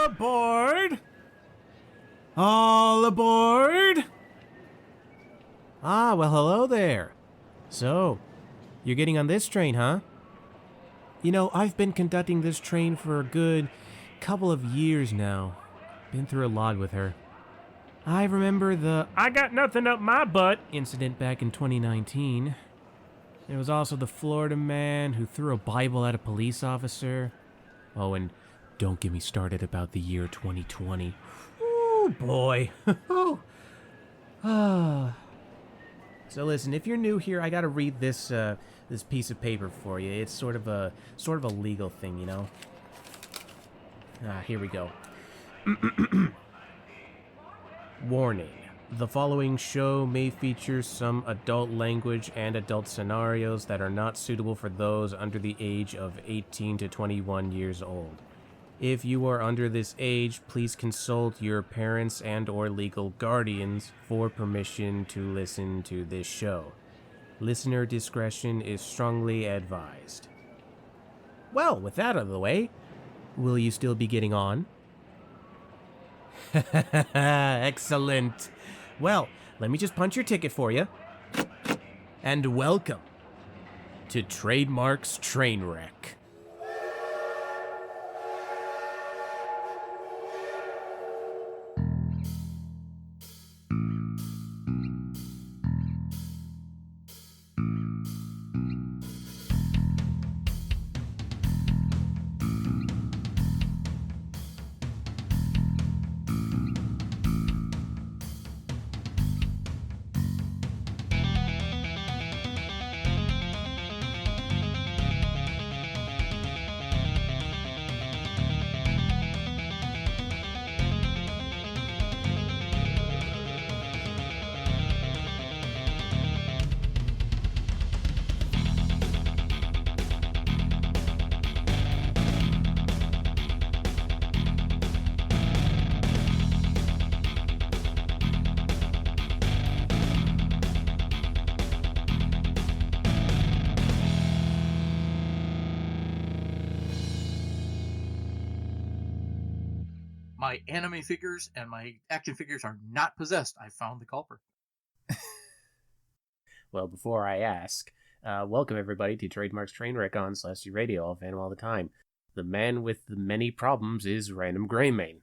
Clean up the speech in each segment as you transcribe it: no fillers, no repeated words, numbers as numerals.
aboard! All aboard! Ah, well, hello there. So, you're getting on this train, huh? You know, I've been conducting this train for a good couple of years now. Been through a lot with her. I remember the "I got nothing up my butt" incident back in 2019. There was also the Florida man who threw a Bible at a police officer. Oh, and don't get me started about the year 2020. Oh, boy. So listen, if you're new here, I gotta read this this piece of paper for you. It's sort of a legal thing, you know. Here we go. Warning. The following show may feature some adult language and adult scenarios that are not suitable for those under the age of 18 to 21 years old. If you are under this age, please consult your parents and or legal guardians for permission to listen to this show. Listener discretion is strongly advised. Well, with that out of the way, will you still be getting on? Excellent. Well, let me just punch your ticket for you. And welcome to Trademark's Trainwreck. My anime figures and my action figures are not possessed. I found the culprit. Well, before I ask, welcome everybody to Trademark's Trainwreck on Celestia Radio, all Phantom all the time. The man with the many problems is RandomGreymane.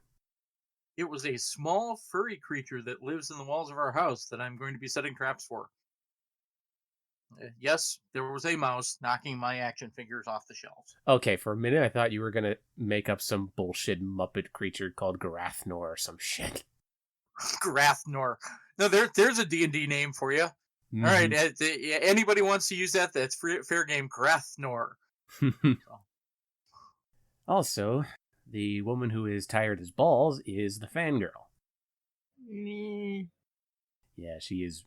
It was a small furry creature that lives in the walls of our house that I'm going to be setting traps for. Yes, there was a mouse knocking my action figures off the shelves. Okay, for a minute I thought you were gonna make up some bullshit Muppet creature called Garathnor or some shit. Grathnor. No, there's a D&D name for you. Mm-hmm. All right, anybody wants to use that, that's fair game. Grathnor. Also, the woman who is tired as balls is TheFangirl. Yeah, she is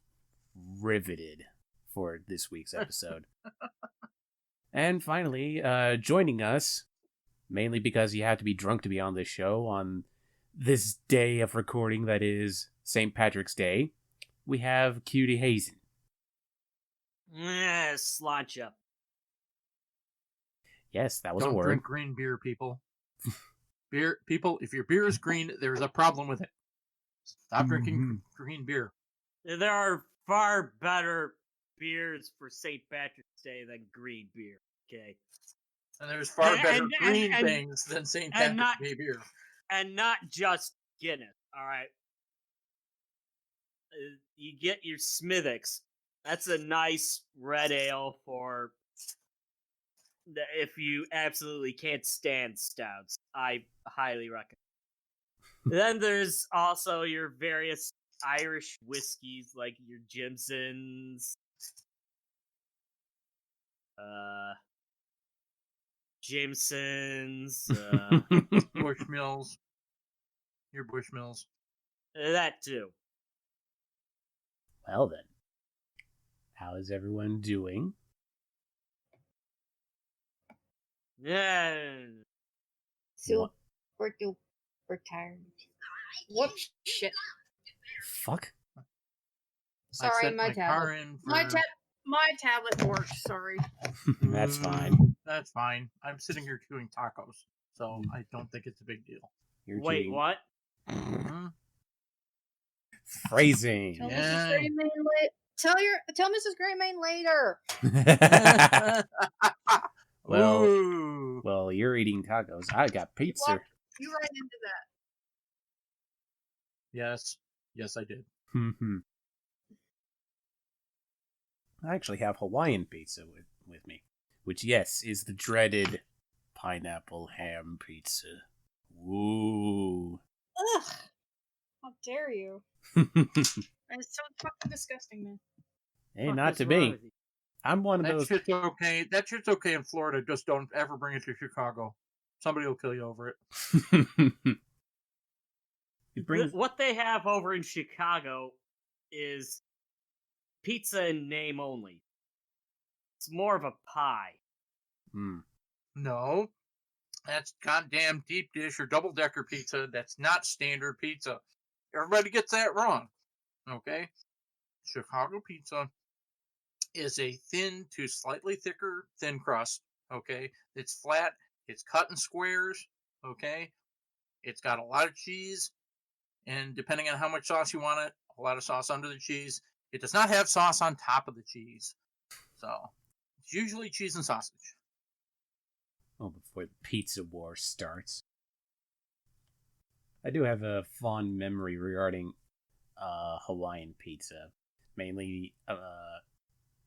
riveted for this week's episode. And finally, joining us, mainly because you have to be drunk to be on this show on this day of recording that is St. Patrick's Day, we have qdHazen. Sláinte. Yes, that was Don't a word. Don't drink green beer, people. People, if your beer is green, there's a problem with it. Stop drinking green beer. There are far better beers for St. Patrick's Day than green beer, okay? And there's far better green things than St. Patrick's Day beer. And not just Guinness, all right? You get your Smithwick's. That's a nice red ale for if you absolutely can't stand stouts. I highly recommend. Then there's also your various Irish whiskeys like your Jamesons, Jamesons, Bushmills. Your Bushmills. That too. Well then, how is everyone doing? Yeah. So we're tired. Whoops! Shit. Fuck. Sorry, my tablet. My tablet works. Sorry. That's fine. That's fine. I'm sitting here doing tacos, so I don't think it's a big deal. Wait, what? Phrasing. Tell Mrs. Greymane tell Mrs. Greymane later. Well, you're eating tacos. I got pizza. You ran into that. Yes, I did. I actually have Hawaiian pizza with me, which, yes, is the dreaded pineapple ham pizza. Woo. Ugh. How dare you? It's so fucking disgusting, man. Hey, not to me. I'm one of those. That shit's okay. That shit's okay in Florida. Just don't ever bring it to Chicago. Somebody will kill you over it. What they have over in Chicago is pizza in name only. It's more of a pie. No. That's goddamn deep dish or double-decker pizza. That's not standard pizza. Everybody gets that wrong. Okay? Chicago pizza is a thin to slightly thicker thin crust. Okay? It's flat. It's cut in squares. Okay? It's got a lot of cheese. And depending on how much sauce you want it, a lot of sauce under the cheese. It does not have sauce on top of the cheese. So, it's usually cheese and sausage. Oh, before the pizza war starts. I do have a fond memory regarding Hawaiian pizza. Mainly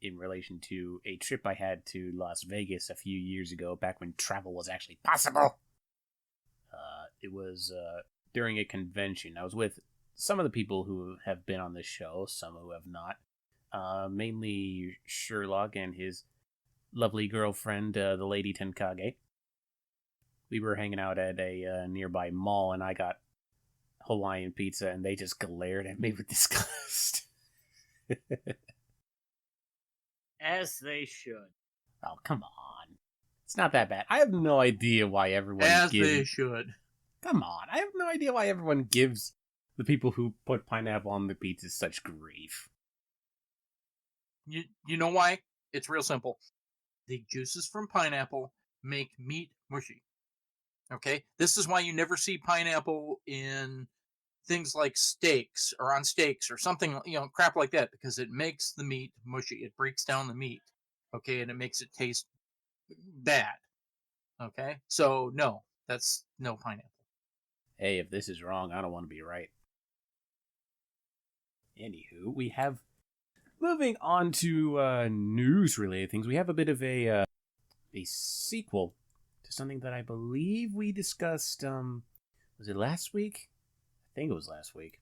in relation to a trip I had to Las Vegas a few years ago, back when travel was actually possible. It was during a convention. I was with some of the people who have been on this show, some who have not. Mainly Sherlock and his lovely girlfriend, the Lady Tenkage. We were hanging out at a nearby mall, and I got Hawaiian pizza, and they just glared at me with disgust. As they should. Oh, come on. It's not that bad. I have no idea why everyone they should. Come on. I have no idea why everyone gives the people who put pineapple on the pizza such grief. You know why? It's real simple. The juices from pineapple make meat mushy. Okay? This is why you never see pineapple in things like steaks or on steaks or something, crap like that, because it makes the meat mushy. It breaks down the meat. Okay? And it makes it taste bad. Okay? So, no. That's no pineapple. Hey, if this is wrong, I don't want to be right. Anywho, we have... Moving on to news-related things, we have a bit of a sequel to something that I believe we discussed, was it last week? I think it was last week.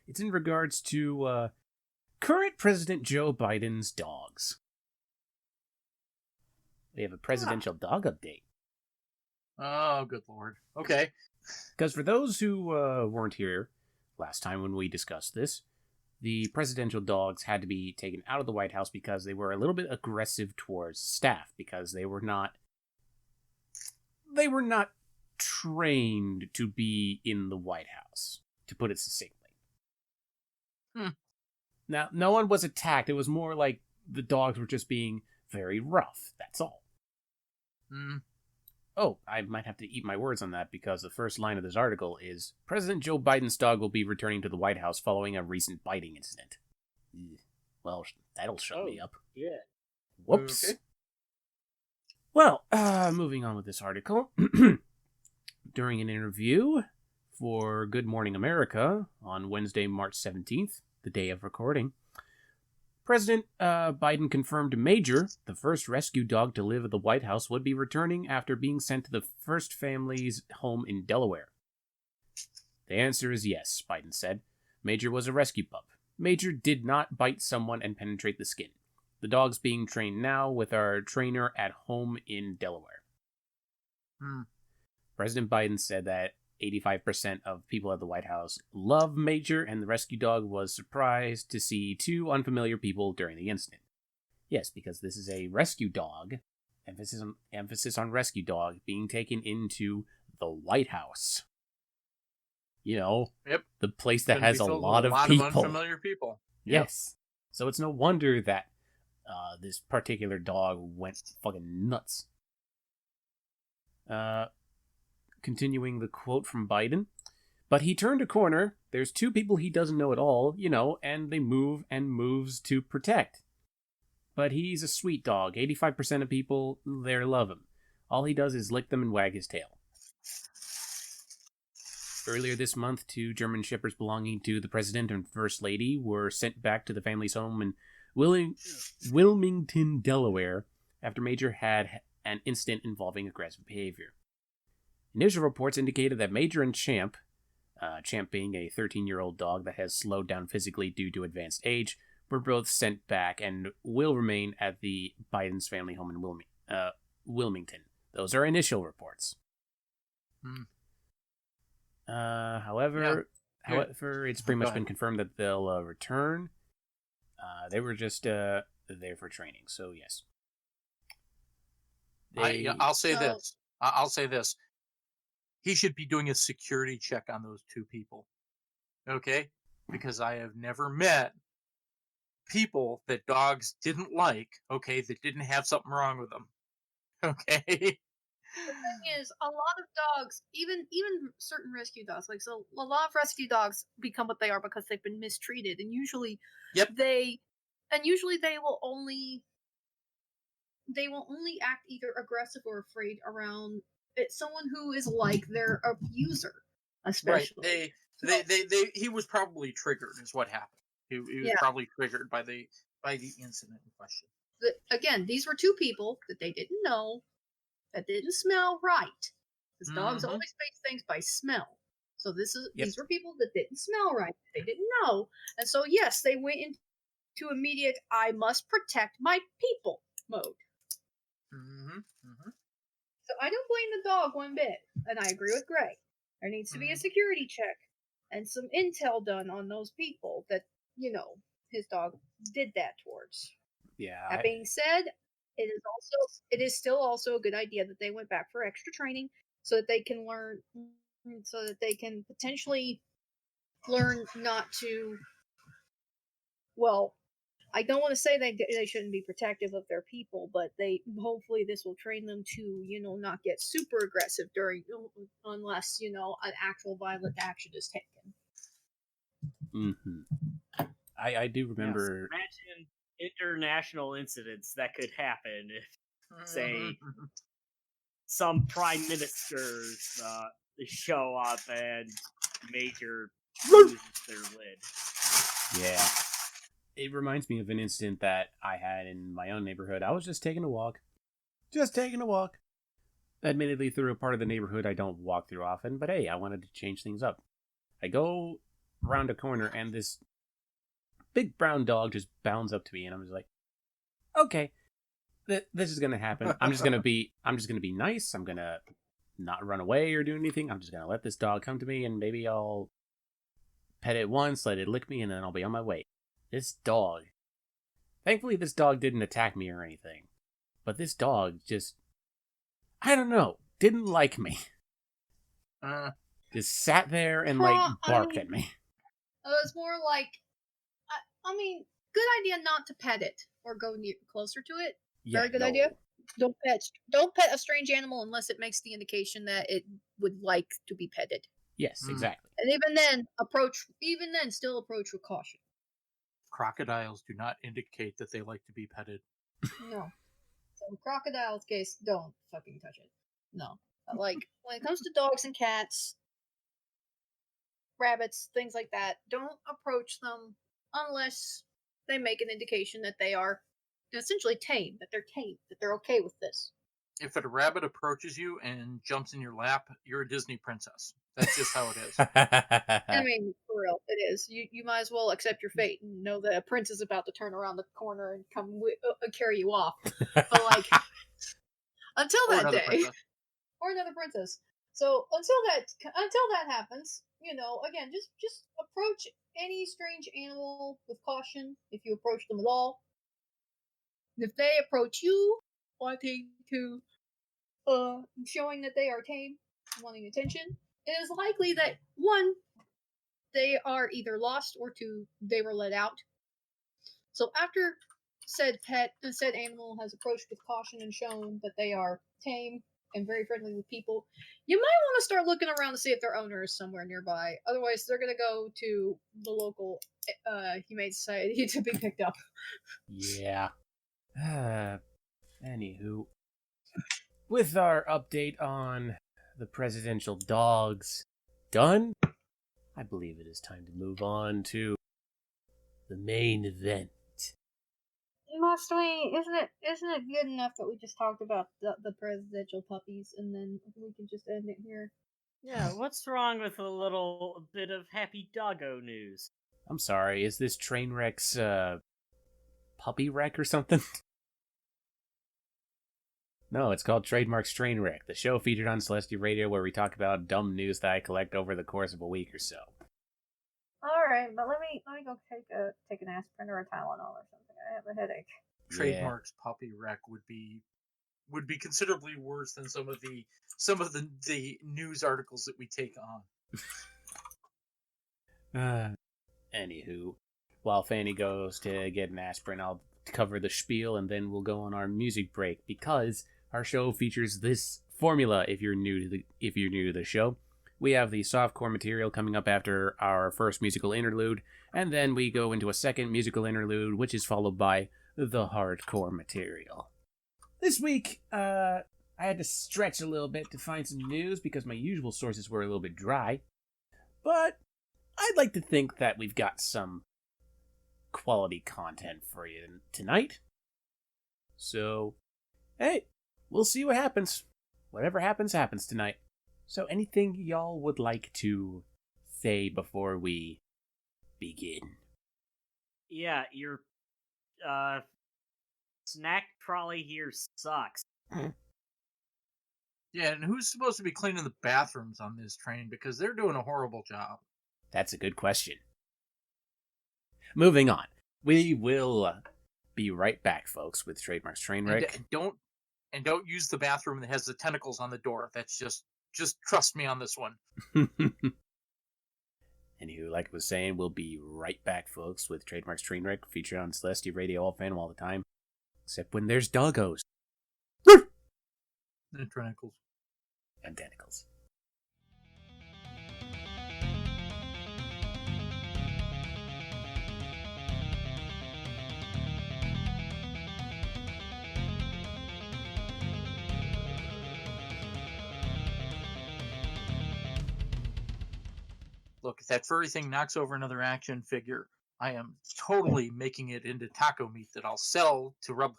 It's in regards to current President Joe Biden's dogs. We have a presidential dog update. Oh, good lord. Okay. Because for those who weren't here last time when we discussed this, the presidential dogs had to be taken out of the White House because they were a little bit aggressive towards staff, because they were not trained to be in the White House, to put it succinctly. Now, no one was attacked. It was more like the dogs were just being very rough. That's all. Oh, I might have to eat my words on that, because the first line of this article is, President Joe Biden's dog will be returning to the White House following a recent biting incident. Well, that'll shut me up. Yeah. Whoops. Okay. Well, moving on with this article. During an interview for Good Morning America on Wednesday, March 17th, the day of recording, President Biden confirmed Major, the first rescue dog to live at the White House, would be returning after being sent to the first family's home in Delaware. The answer is yes, Biden said. Major was a rescue pup. Major did not bite someone and penetrate the skin. The dog's being trained now with our trainer at home in Delaware. President Biden said that 85% of people at the White House love Major, and the rescue dog was surprised to see two unfamiliar people during the incident. Yes, because this is a rescue dog, emphasis on rescue dog, being taken into the White House. Yep. The place that has a lot of people. Of unfamiliar people. Yes. Yep. So it's no wonder that this particular dog went fucking nuts. continuing the quote from Biden. But he turned a corner. There's two people he doesn't know at all, and they move and moves to protect. But he's a sweet dog. 85% of people there love him. All he does is lick them and wag his tail. Earlier this month, 2 German shepherds belonging to the President and First Lady were sent back to the family's home in Wilmington, Delaware, after Major had an incident involving aggressive behavior. Initial reports indicated that Major and Champ, Champ being a 13-year-old dog that has slowed down physically due to advanced age, were both sent back and will remain at the Biden's family home in Wilmington. Those are initial reports. However, it's pretty much been confirmed that they'll return. They were just there for training, so yes. I'll say this. I'll say this. He should be doing a security check on those 2 people. Okay? Because I have never met people that dogs didn't like, okay, that didn't have something wrong with them. Okay? The thing is, a lot of dogs, even certain rescue dogs, a lot of rescue dogs become what they are because they've been mistreated, and usually they will only act either aggressive or afraid around someone who is like their abuser, especially. Right. He was probably triggered, is what happened. He was probably triggered by the incident in question. Again, these were 2 people that they didn't know, that didn't smell right. Because dogs always face things by smell. So these were people that didn't smell right. They didn't know. And so, yes, they went into immediate, I must protect my people mode. So I don't blame the dog one bit. And I agree with Gray. There needs to be a security check and some intel done on those people that, his dog did that towards. Yeah. That being said, it is still also a good idea that they went back for extra training so that they can learn, so that they can potentially learn not to. Well, I don't want to say they shouldn't be protective of their people, but hopefully this will train them to not get super aggressive unless an actual violent action is taken. I do remember. Yes, imagine international incidents that could happen if, say, some prime ministers show up and Major loses their lid. Yeah. It reminds me of an incident that I had in my own neighborhood. I was just taking a walk. Admittedly, through a part of the neighborhood I don't walk through often, but hey, I wanted to change things up. I go around a corner and this big brown dog just bounds up to me, and I'm just like, okay, this is gonna happen. I'm just gonna be nice. I'm gonna not run away or do anything. I'm just gonna let this dog come to me, and maybe I'll pet it once, let it lick me, and then I'll be on my way. Thankfully this dog didn't attack me or anything, but this dog just, I don't know, didn't like me. Just sat there and barked at me. It's more like, good idea not to pet it or go closer to it. Very good idea. Don't pet a strange animal unless it makes the indication that it would like to be petted. Yes, exactly. And even then, still approach with caution. Crocodiles do not indicate that they like to be petted. No. So in crocodile's case, don't fucking touch it. No. Like, when it comes to dogs and cats, rabbits, things like that, don't approach them unless they make an indication that they are essentially tame, that they're okay with this. If a rabbit approaches you and jumps in your lap, you're a Disney princess. That's just how it is. I mean, for real, it is. You might as well accept your fate and know that a prince is about to turn around the corner and come carry you off. But until that day, princess. Or another princess. So until that happens, again, just approach any strange animal with caution if you approach them at all. If they approach you wanting to, showing that they are tame, wanting attention, it is likely that 1, they are either lost, or 2, they were let out. So after said animal has approached with caution and shown that they are tame, and very friendly with people, you might want to start looking around to see if their owner is somewhere nearby. Otherwise, they're going to go to the local humane society to be picked up. Yeah. Anywho, with our update on the presidential dogs done, I believe it is time to move on to the main event. Must we? Isn't it good enough that we just talked about the presidential puppies and then we can just end it here? Yeah, what's wrong with a little bit of happy doggo news? I'm sorry, is this Trainwreck's puppy wreck or something? No, it's called Trademark's Trainwreck, the show featured on Celestia Radio where we talk about dumb news that I collect over the course of a week or so. All right, but let me go take an aspirin or a Tylenol or something. I have a headache. Trademark's puppy wreck would be considerably worse than some of the news articles that we take on. Anywho, while Fanny goes to get an aspirin, I'll cover the spiel and then we'll go on our music break because our show features this formula. If you're new to the show, we have the softcore material coming up after our first musical interlude, and then we go into a second musical interlude, which is followed by the hardcore material. This week, I had to stretch a little bit to find some news because my usual sources were a little bit dry, but I'd like to think that we've got some quality content for you tonight. So, hey, we'll see what happens. Whatever happens, happens tonight. So anything y'all would like to say before we begin? Yeah, your snack trolley here sucks. Yeah, and who's supposed to be cleaning the bathrooms on this train? Because they're doing a horrible job. That's a good question. Moving on. We will be right back, folks, with Trademark's Trainwreck. And don't use the bathroom that has the tentacles on the door. That's just trust me on this one. Anywho, like I was saying, we'll be right back, folks, with Trademark's Trainwreck, featured on Celestia Radio all fan all the time. Except when there's doggos. And tentacles. And tentacles. Look, if that furry thing knocks over another action figure, I am totally making it into taco meat that I'll sell to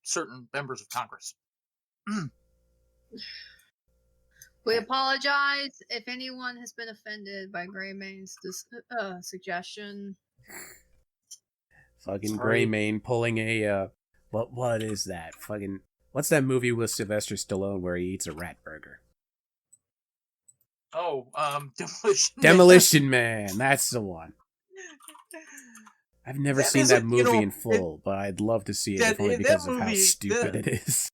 certain members of Congress. We apologize if anyone has been offended by Greymane's suggestion. Fucking Greymane pulling a, what is that? Fucking, what's that movie with Sylvester Stallone where he eats a rat burger? Oh, Demolition Demolition Man, that's the one. I've never seen that movie in full, but I'd love to see it, if only because of how stupid it is.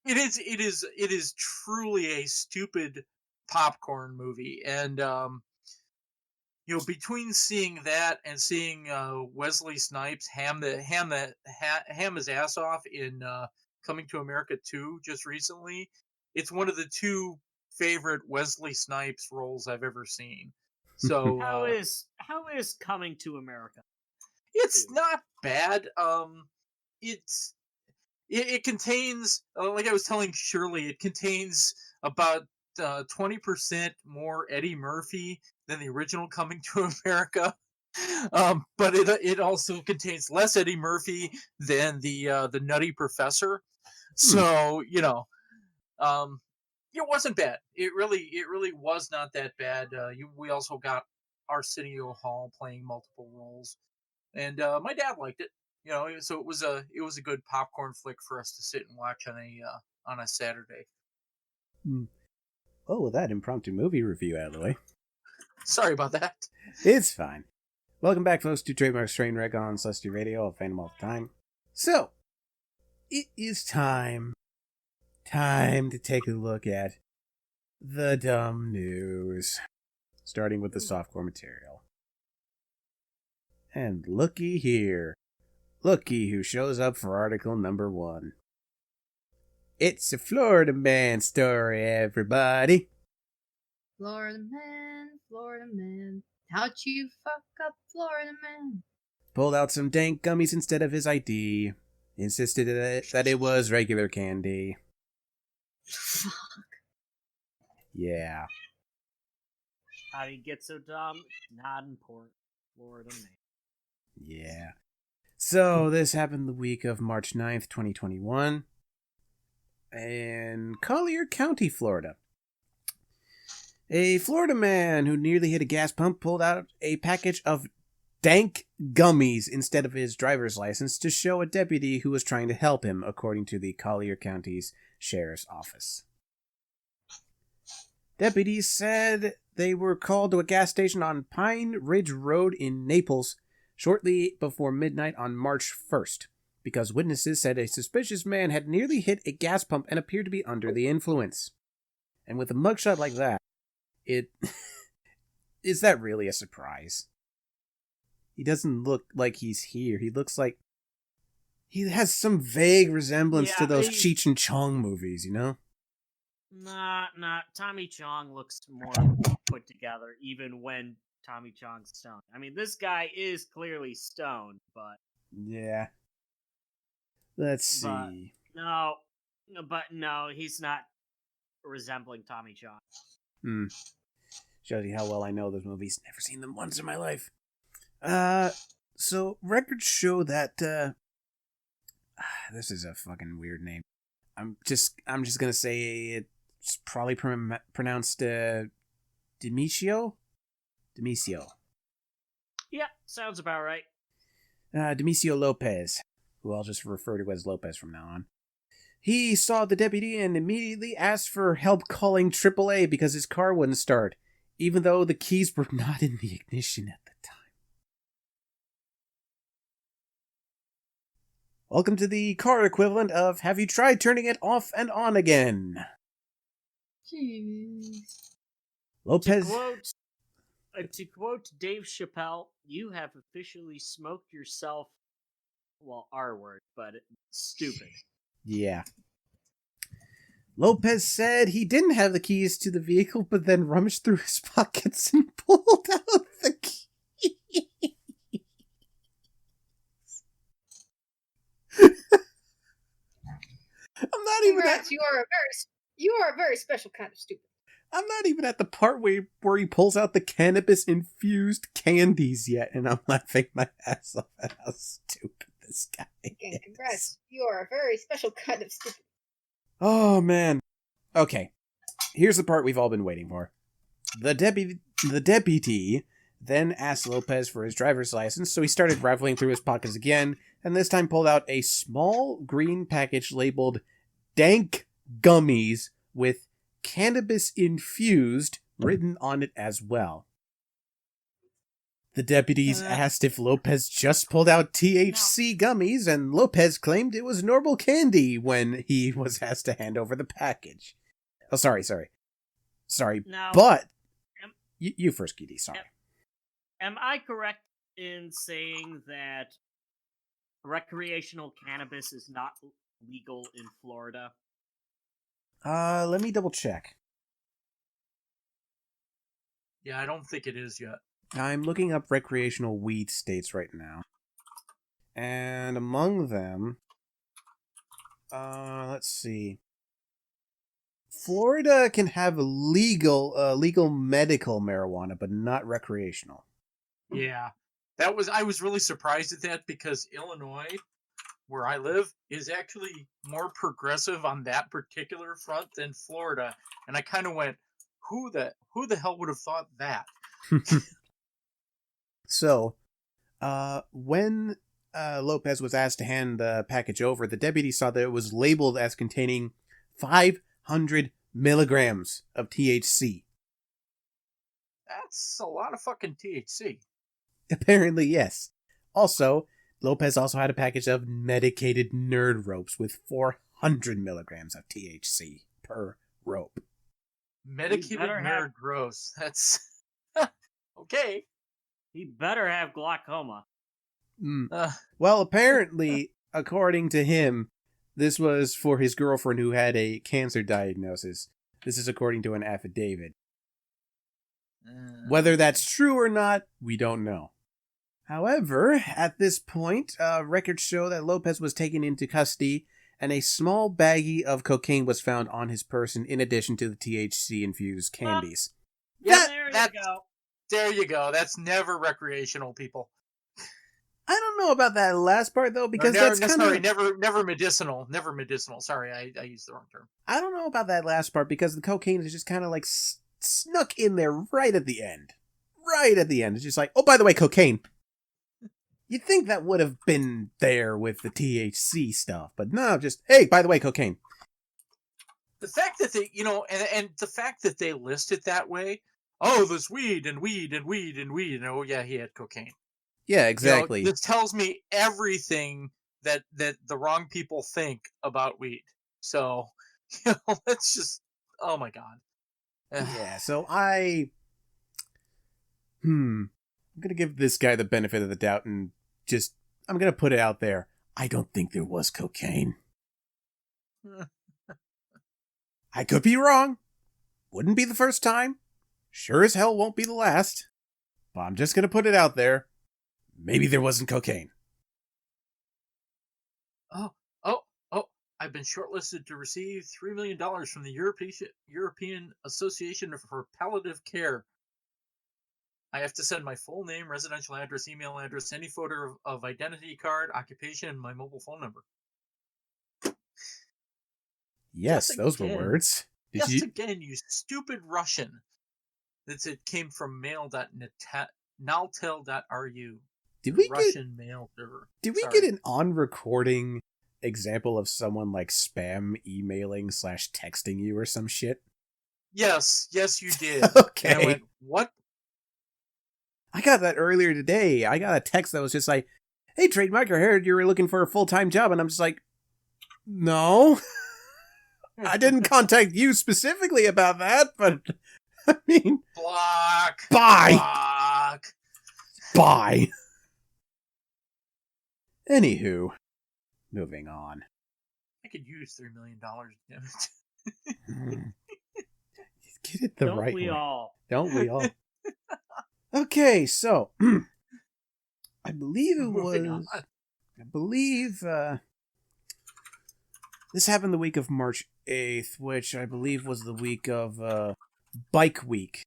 It is truly a stupid popcorn movie, and between seeing that and seeing Wesley Snipes ham his ass off in Coming to America 2 just recently, it's one of the two favorite Wesley Snipes roles I've ever seen. So how is Coming to America? It's not bad. It contains, like I was telling Shirley, it contains about 20% more Eddie Murphy than the original Coming to America. But it also contains less Eddie Murphy than the Nutty Professor. So it wasn't bad. It really was not that bad. We also got Arsenio Hall playing multiple roles, and my dad liked it. So it was a good popcorn flick for us to sit and watch on a Saturday. Oh, with that impromptu movie review out of the way. Sorry about that. It's fine. Welcome back, folks, to Trademark's Trainwreck on Celestia Radio. I'll fan them all the time. So, it is time to take a look at the dumb news, starting with the softcore material. And looky here. Looky who shows up for article number 1. It's a Florida man story, everybody. Florida man, how'd you fuck up Florida man? Pulled out some dank gummies instead of his ID. Insisted that it was regular candy. Fuck. Yeah. How do you get so dumb? Not important. Florida man. Yeah. So, this happened the week of March 9th, 2021. In Collier County, Florida. A Florida man who nearly hit a gas pump pulled out a package of dank gummies instead of his driver's license to show a deputy who was trying to help him, according to the Collier County's Sheriff's Office. Deputies said they were called to a gas station on Pine Ridge Road in Naples shortly before midnight on March 1st, because witnesses said a suspicious man had nearly hit a gas pump and appeared to be under the influence. And with a mugshot like that, is that really a surprise? He doesn't look like he's here. He looks like he has some vague resemblance to those Cheech and Chong movies, you know? Nah. Tommy Chong looks more put together, even when Tommy Chong's stoned. I mean, this guy is clearly stoned, but... Yeah. Let's see. No, he's not resembling Tommy Chong. Shows you how well I know those movies. Never seen them once in my life. So records show that, this is a fucking weird name. I'm just gonna say it's probably pronounced, Demisio? Demisio. Yeah, sounds about right. Demisio Lopez, who I'll just refer to as Lopez from now on. He saw the deputy and immediately asked for help calling AAA because his car wouldn't start, even though the keys were not in the ignition at the time. Welcome to the car equivalent of have you tried turning it off and on again? Jeez. Lopez... To quote Dave Chappelle, you have officially smoked yourself, well, R word, but stupid. Yeah. Lopez said he didn't have the keys to the vehicle, but then rummaged through his pockets and pulled out the keys. I'm not even at... You are a very special kind of stupid. I'm not even at the part where he pulls out the cannabis-infused candies yet, and I'm laughing my ass off at how stupid this guy is. Congrats. You are a very special kind of stupid. Oh, man. Okay. Here's the part we've all been waiting for. The deputy then asked Lopez for his driver's license, so he started rifling through his pockets again, and this time pulled out a small green package labeled dank gummies with cannabis infused written on it as well. The deputies asked if Lopez just pulled out THC gummies, and Lopez claimed it was normal candy when he was asked to hand over the package. Oh, sorry. Now, but you first, QD, sorry. Am I correct in saying that recreational cannabis is not legal in Florida? Let me double check. Yeah, I don't think it is yet. I'm looking up recreational weed states right now. And among them, let's see. Florida can have legal medical marijuana, but not recreational. Yeah. I was really surprised at that because Illinois, where I live, is actually more progressive on that particular front than Florida. And I kind of went, who the hell would have thought that? So, when Lopez was asked to hand the package over, the deputy saw that it was labeled as containing 500 milligrams of THC. That's a lot of fucking THC. Apparently, yes. Also, Lopez also had a package of medicated nerd ropes with 400 milligrams of THC per rope. Medicated nerd gross. That's... okay. He better have glaucoma. Well, apparently, according to him, This was for his girlfriend who had a cancer diagnosis. This is according to an affidavit. Whether that's true or not, we don't know. However, at this point, records show that Lopez was taken into custody and a small baggie of cocaine was found on his person in addition to the THC-infused candies. There you go. There you go. That's never recreational, people. I don't know about that last part, though, because that's kind of... Never medicinal. Never medicinal. Sorry, I used the wrong term. I don't know about that last part, because the cocaine is just kind of like snuck in there right at the end. Right at the end. It's just like, oh, by the way, cocaine. You'd think that would have been there with the THC stuff, but no, just, hey, by the way, cocaine. The fact that they, and the fact that they list it that way, oh, there's weed and weed and weed and weed, and oh, yeah, he had cocaine. Yeah, exactly. This tells me everything that the wrong people think about weed. So, let's just, oh my God. Yeah, so I'm going to give this guy the benefit of the doubt and I'm going to put it out there. I don't think there was cocaine. I could be wrong. Wouldn't be the first time. Sure as hell won't be the last. But I'm just going to put it out there. Maybe there wasn't cocaine. Oh, I've been shortlisted to receive $3 million from the European Association for Palliative Care. I have to send my full name, residential address, email address, any photo of identity card, occupation, and my mobile phone number. Yes, those were words. Again, you stupid Russian. It came from mail.naltel.ru. Did we Russian mail server. Did we get an on-recording example of someone like spam emailing / texting you or some shit? Yes, you did. Okay. And I went, what? I got that earlier today. I got a text that was just like, hey, Trademark, I heard you were looking for a full-time job. And I'm just like, no. I didn't contact you specifically about that, but I mean... Block. Bye. Block. Bye. Anywho, moving on. I could use $3 million. Get it the Don't right we way. all? Don't we all? Okay, so I believe it was. I believe this happened the week of March 8th, which I believe was the week of Bike Week,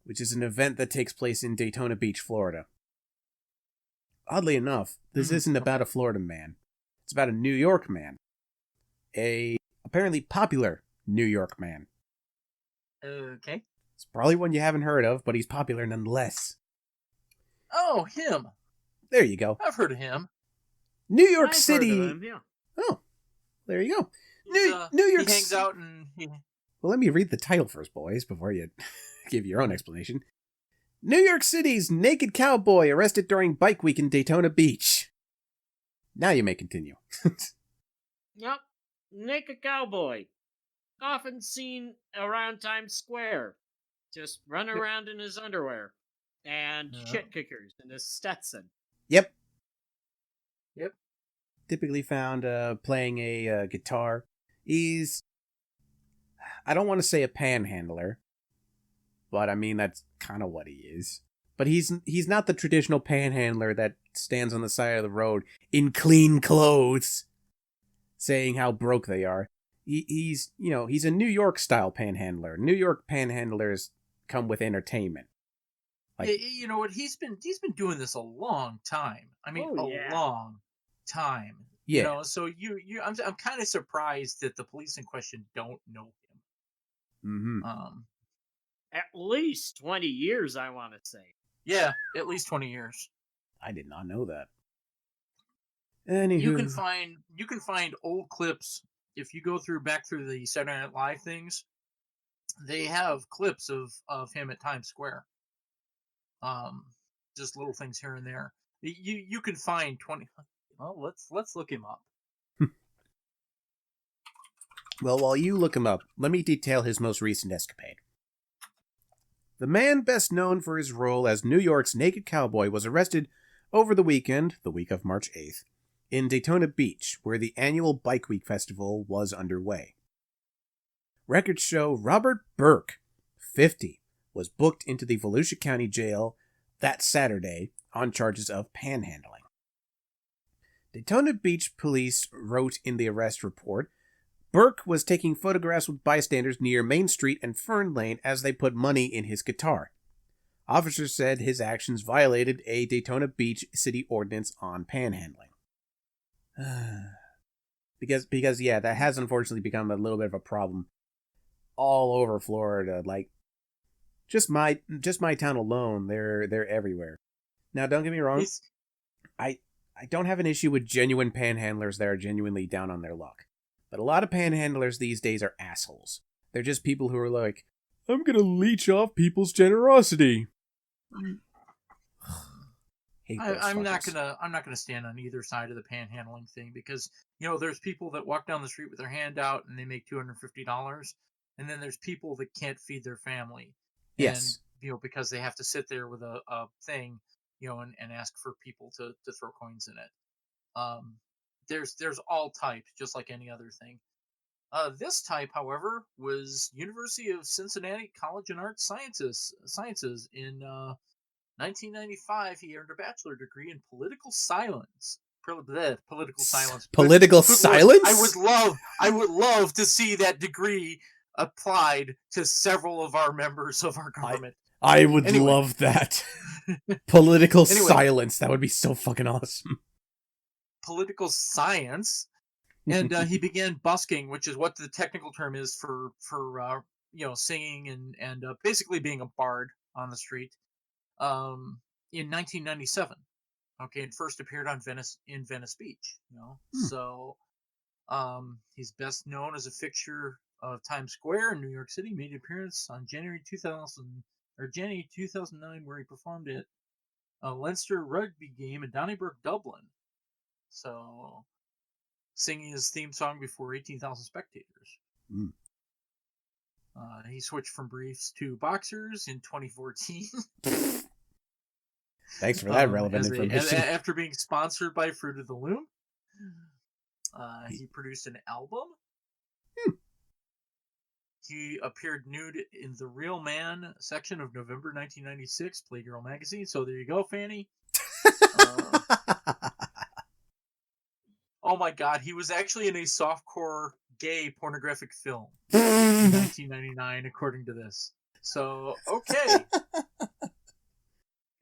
which is an event that takes place in Daytona Beach, Florida. Oddly enough, this isn't about a Florida man. It's about a New York man. A apparently popular New York man. Okay. It's probably one you haven't heard of, but he's popular nonetheless. Oh, him. There you go. I've heard of him. New York I've City. heard of him, yeah. Oh, there you go. New York. He hangs out and. Well, let me read the title first, boys, before you give your own explanation. New York City's Naked Cowboy arrested during Bike Week in Daytona Beach. Now you may continue. Yep. Naked Cowboy. Often seen around Times Square. Just run around in his underwear. And shit kickers in his Stetson. Yep. Typically found playing a guitar. He's... I don't want to say a panhandler. But I mean, that's kind of what he is. But he's not the traditional panhandler that stands on the side of the road in clean clothes saying how broke they are. He's a New York style panhandler. New York panhandlers come with entertainment. Like, you know what? He's been doing this a long time. I mean, long time. Yeah. So I'm kind of surprised that the police in question don't know him. Mm-hmm. At least 20 years, I want to say. Yeah, at least 20 years. I did not know that. Anywho. You can find old clips if you go back through the Saturday Night Live things. They have clips of him at Times Square. Just little things here and there. You can find 20. Well, let's look him up. Well, while you look him up, let me detail his most recent escapade. The man best known for his role as New York's Naked Cowboy was arrested over the weekend, the week of March 8th, in Daytona Beach, where the annual Bike Week Festival was underway. Records show Robert Burke, 50, was booked into the Volusia County Jail that Saturday on charges of panhandling. Daytona Beach police wrote in the arrest report, Burke was taking photographs with bystanders near Main Street and Fern Lane as they put money in his guitar. Officers said his actions violated a Daytona Beach city ordinance on panhandling. because yeah, that has unfortunately become a little bit of a problem all over Florida. Like, just my town alone, they're everywhere. Now, don't get me wrong, I don't have an issue with genuine panhandlers that are genuinely down on their luck. But a lot of panhandlers these days are assholes. They're just people who are like, I'm gonna leech off people's generosity. I'm not gonna stand on either side of the panhandling thing, because there's people that walk down the street with their hand out and they make $250, and then there's people that can't feed their family. Yes. And because they have to sit there with a thing, and ask for people to throw coins in it. There's all types, just like any other thing. This type, however, was University of Cincinnati College and Arts Sciences in 1995. He earned a bachelor degree in political silence. Political silence. Political silence? I would love to see that degree applied to several of our members of our government. I would love that. Political silence. That would be so fucking awesome. Political science. And he began busking, which is what the technical term is for singing and basically being a bard on the street, in 1997. Okay, and first appeared on Venice Beach. So he's best known as a fixture of Times Square in New York City. Made an appearance on January 2009, where he performed at a Leinster rugby game in Donnybrook, Dublin. So, singing his theme song before 18,000 spectators. Mm. He switched from briefs to boxers in 2014. Thanks for that relevant information. After being sponsored by Fruit of the Loom, he produced an album. He appeared nude in the Real Man section of November 1996 Playgirl magazine. So there you go, Fanny. Oh my God, he was actually in a softcore gay pornographic film in 1999, according to this. So, okay.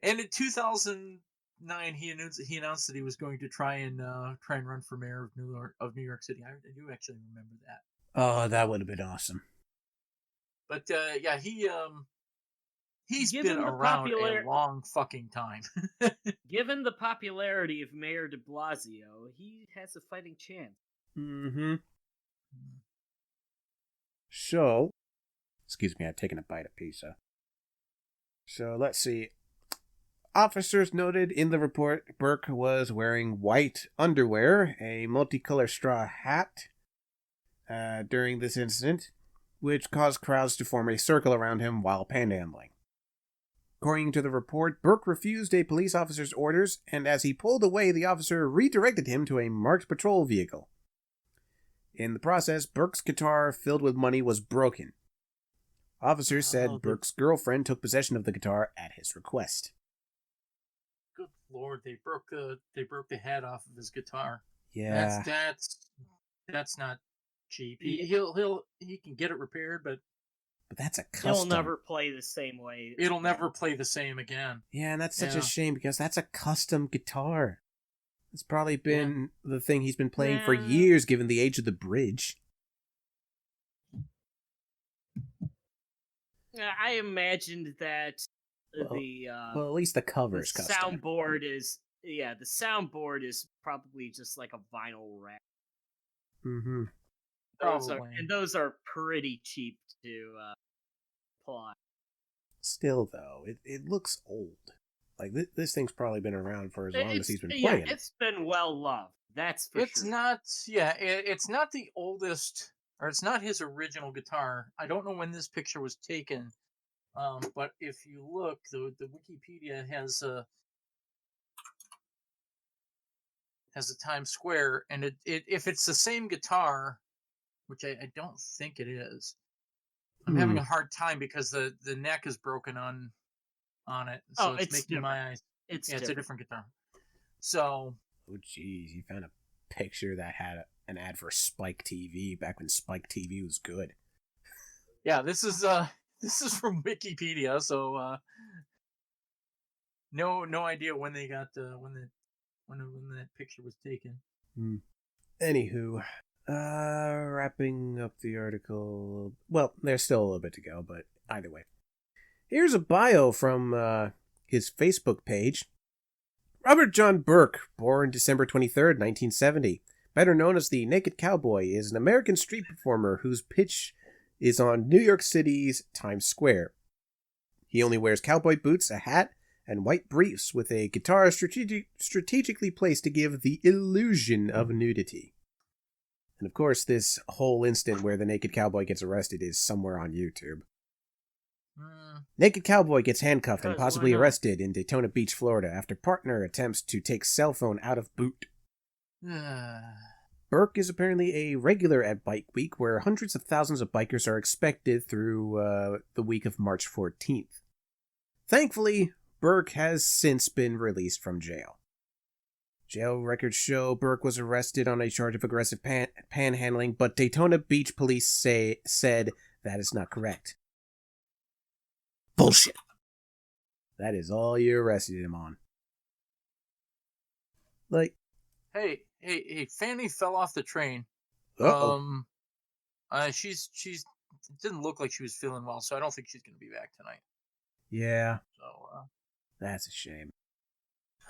And in 2009, he announced that he was going to try and run for mayor of New York City. I do actually remember that. Oh, that would have been awesome. But yeah, he's been around a long fucking time. Given the popularity of Mayor de Blasio, he has a fighting chance. Mm-hmm. So, excuse me, I've taken a bite of pizza. So, let's see. Officers noted in the report Burke was wearing white underwear, a multicolor straw hat during this incident, which caused crowds to form a circle around him while panhandling. According to the report, Burke refused a police officer's orders, and as he pulled away, the officer redirected him to a marked patrol vehicle. In the process, Burke's guitar filled with money was broken. Officers said Burke's girlfriend took possession of the guitar at his request. Good Lord, they broke the head off of his guitar. Yeah, that's not cheap. He can get it repaired, but that's a custom. It'll never play the same way. It'll never play the same again. Yeah, and that's such a shame, because that's a custom guitar. It's probably been the thing he's been playing for years, given the age of the bridge. I imagined that well, at least the cover is custom. The soundboard is probably just like a vinyl rack. Mm-hmm. Those are pretty cheap to apply. Still, though, it looks old. Like, this thing's probably been around for as long as he's been playing. Yeah, it's been well loved. That's for it's sure. It's not the oldest, or it's not his original guitar. I don't know when this picture was taken, but if you look, the Wikipedia has has a Times Square, and if it's the same guitar, which I don't think it is, I'm having a hard time because the neck is broken on it, so it's making different. my eyes. It's a different guitar. So, oh geez, you found a picture that had an ad for Spike TV back when Spike TV was good. Yeah, this is from Wikipedia, so no idea when they got when that picture was taken. Anywho, wrapping up the article. Well, there's still a little bit to go, but either way, here's a bio from his Facebook page. Robert John Burke, born December 23rd, 1970, better known as the Naked Cowboy, is an American street performer whose pitch is on New York City's Times Square. He only wears cowboy boots, a hat, and white briefs with a guitar strategically placed to give the illusion of nudity. And of course, this whole instant where the Naked Cowboy gets arrested is somewhere on YouTube. Naked Cowboy gets handcuffed and possibly arrested in Daytona Beach, Florida, after partner attempts to take cell phone out of boot. Burke is apparently a regular at Bike Week, where hundreds of thousands of bikers are expected through the week of March 14th. Thankfully, Burke has since been released from jail. Jail records show Burke was arrested on a charge of aggressive panhandling, but Daytona Beach police said that is not correct. Bullshit. That is all you arrested him on. Like, hey, Fanny fell off the train. She's it didn't look like she was feeling well, so I don't think she's going to be back tonight. Yeah. So that's a shame.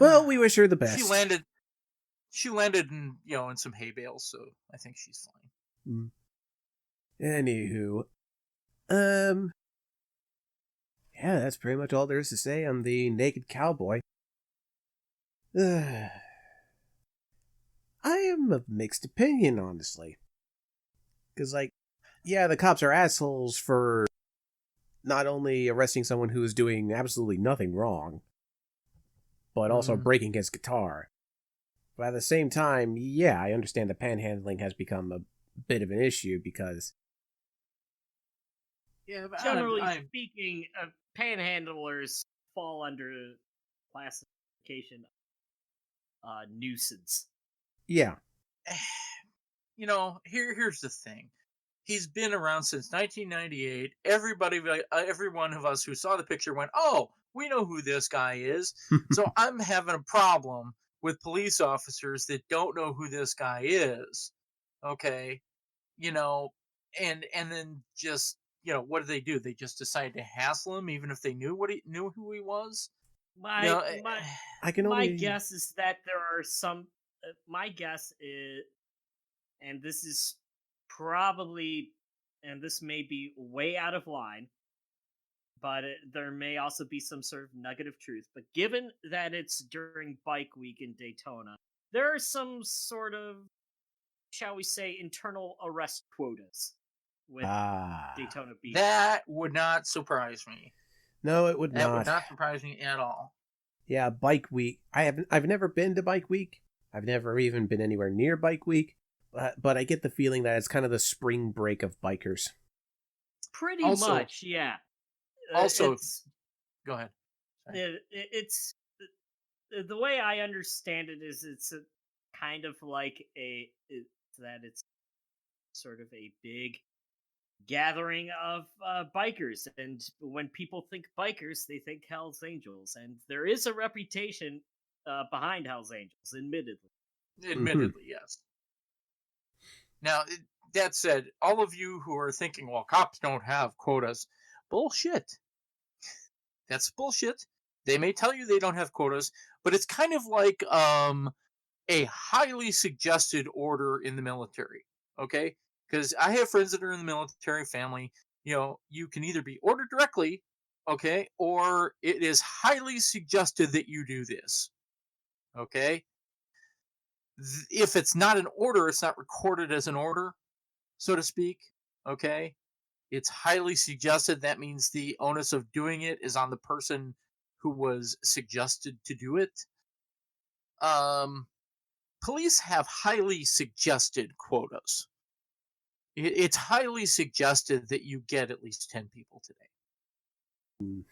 Well, we wish her the best. She landed in in some hay bales, so I think she's fine. Anywho, yeah, that's pretty much all there is to say on the Naked Cowboy. I am of mixed opinion, honestly. Because, yeah, the cops are assholes for not only arresting someone who is doing absolutely nothing wrong, but also breaking his guitar. But at the same time, yeah, I understand that panhandling has become a bit of an issue because... Yeah, but generally speaking, panhandlers fall under classification nuisance. Yeah. Here's the thing. He's been around since 1998. Every one of us who saw the picture went, "Oh, we know who this guy is." So I'm having a problem with police officers that don't know who this guy is. Okay, and then just what do? They just decide to hassle him, even if they knew who he was. My guess is that there are some. My guess is, and this is probably, and this may be way out of line, but there may also be some sort of nugget of truth. But given that it's during Bike Week in Daytona, there are some sort of, shall we say, internal arrest quotas with Daytona Beach. That would not surprise me. No, it would not. That would not surprise me at all. Yeah, Bike Week. I've never been to Bike Week. I've never even been anywhere near Bike Week. But I get the feeling that it's kind of the spring break of bikers. Pretty much, yeah. Also, go ahead. It's the way I understand it is it's a kind of like it's sort of a big gathering of bikers, and when people think bikers, they think Hell's Angels, and there is a reputation behind Hell's Angels, admittedly. Admittedly, yes. Now, that said, all of you who are thinking, well, cops don't have quotas, bullshit. That's bullshit. They may tell you they don't have quotas, but it's kind of like a highly suggested order in the military, okay? Because I have friends that are in the military family. You can either be ordered directly, okay, or it is highly suggested that you do this, okay? If it's not an order, it's not recorded as an order, so to speak, okay? It's highly suggested. That means the onus of doing it is on the person who was suggested to do it. police have highly suggested quotas. It's highly suggested that you get at least 10 people today.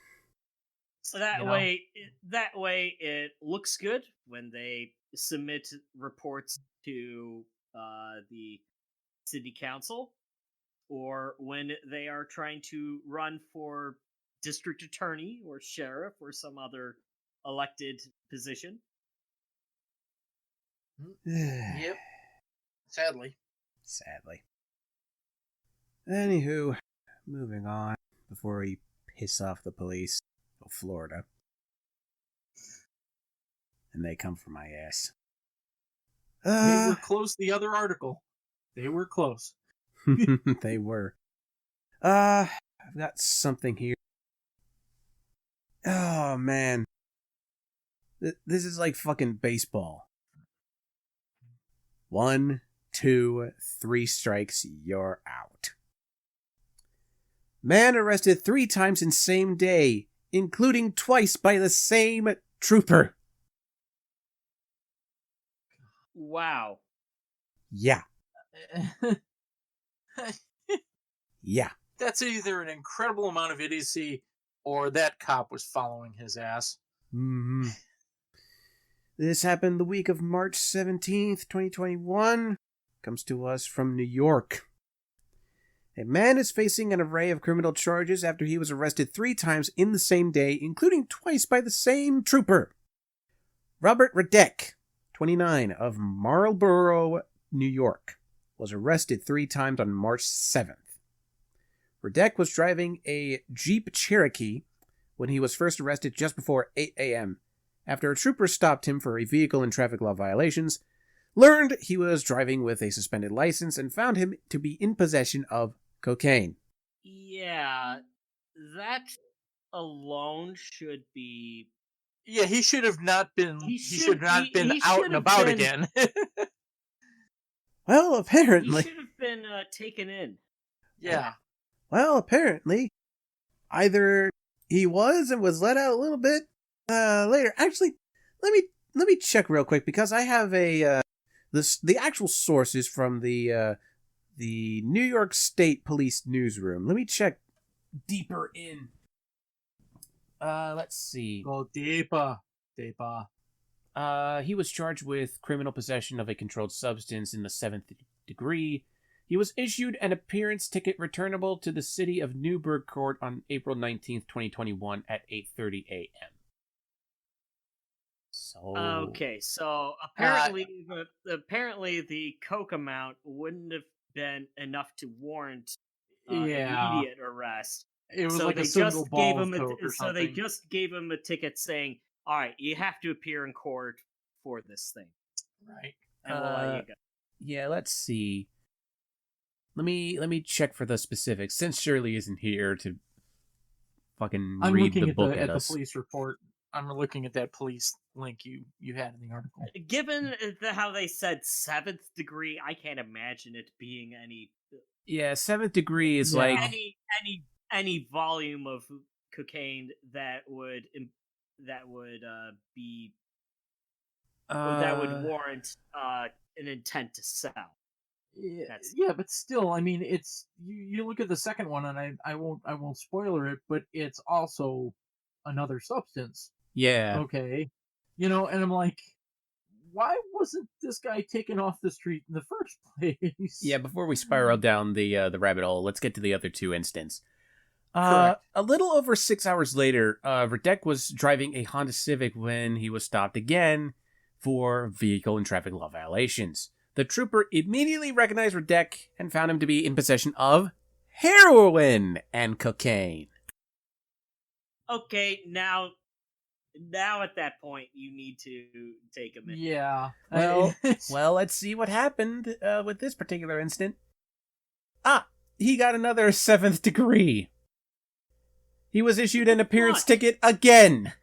So that You know? way it looks good when they submit reports to the city council, or when they are trying to run for district attorney or sheriff or some other elected position. Yep. Sadly. Anywho, moving on before we piss off the police of Florida. And they come for my ass. They were close the other article. They were close. They were. I've got something here. Oh, man. This is like fucking baseball. 1, 2, 3 strikes, you're out. Man arrested 3 times in same day, including twice by the same trooper. Wow. Yeah. Yeah. That's either an incredible amount of idiocy or that cop was following his ass. Mm-hmm. This happened the week of March 17th, 2021. Comes to us from New York. A man is facing an array of criminal charges after he was arrested 3 times in the same day, including twice by the same trooper. Robert Radek, 29, of Marlborough, New York, was arrested 3 times on March 7th. Radek was driving a Jeep Cherokee when he was first arrested just before 8 a.m. after a trooper stopped him for a vehicle and traffic law violations, learned he was driving with a suspended license, and found him to be in possession of cocaine. Yeah, that alone should be... Yeah, he should have not been. He should not have been he out should and have about been- again. Well, He apparently... should have been taken in. Yeah. Well, apparently, either he was and was let out a little bit later. Actually, let me check real quick, because I have the actual source is from the New York State Police newsroom. Let me check deeper in. Let's see. Go deeper. He was charged with criminal possession of a controlled substance in the 7th degree. He was issued an appearance ticket returnable to the City of Newburgh Court on April 19th, 2021 at 8:30 a.m. So... Okay, so apparently the coke amount wouldn't have been enough to warrant Yeah. immediate arrest. It was So like they a single just ball gave of him coke or so they something. just gave him a ticket saying, "All right, you have to appear in court for this thing, Right. and we'll let you go." Yeah, let's see. Let me check for the specifics, since Shirley isn't here to fucking I'm read looking the at book the at at the us. police report. I'm looking at that police link you had in the article. Given how they said 7th degree, I can't imagine it being any Yeah, 7th degree is Yeah. like... any volume of cocaine that would warrant an intent to sell. Yeah, That's- yeah, but still, I mean, it's you look at the second one, and I won't spoiler it, but it's also another substance. Yeah. Okay, and I'm like, why wasn't this guy taken off the street in the first place? Yeah, before we spiral down the rabbit hole, let's get to the other 2 incidents. Correct. A little over 6 hours later, Radek was driving a Honda Civic when he was stopped again for vehicle and traffic law violations. The trooper immediately recognized Radek and found him to be in possession of heroin and cocaine. Okay, now at that point you need to take him in. Yeah. Well, let's see what happened with this particular incident. He got another 7th degree. He was issued an appearance What? ticket again.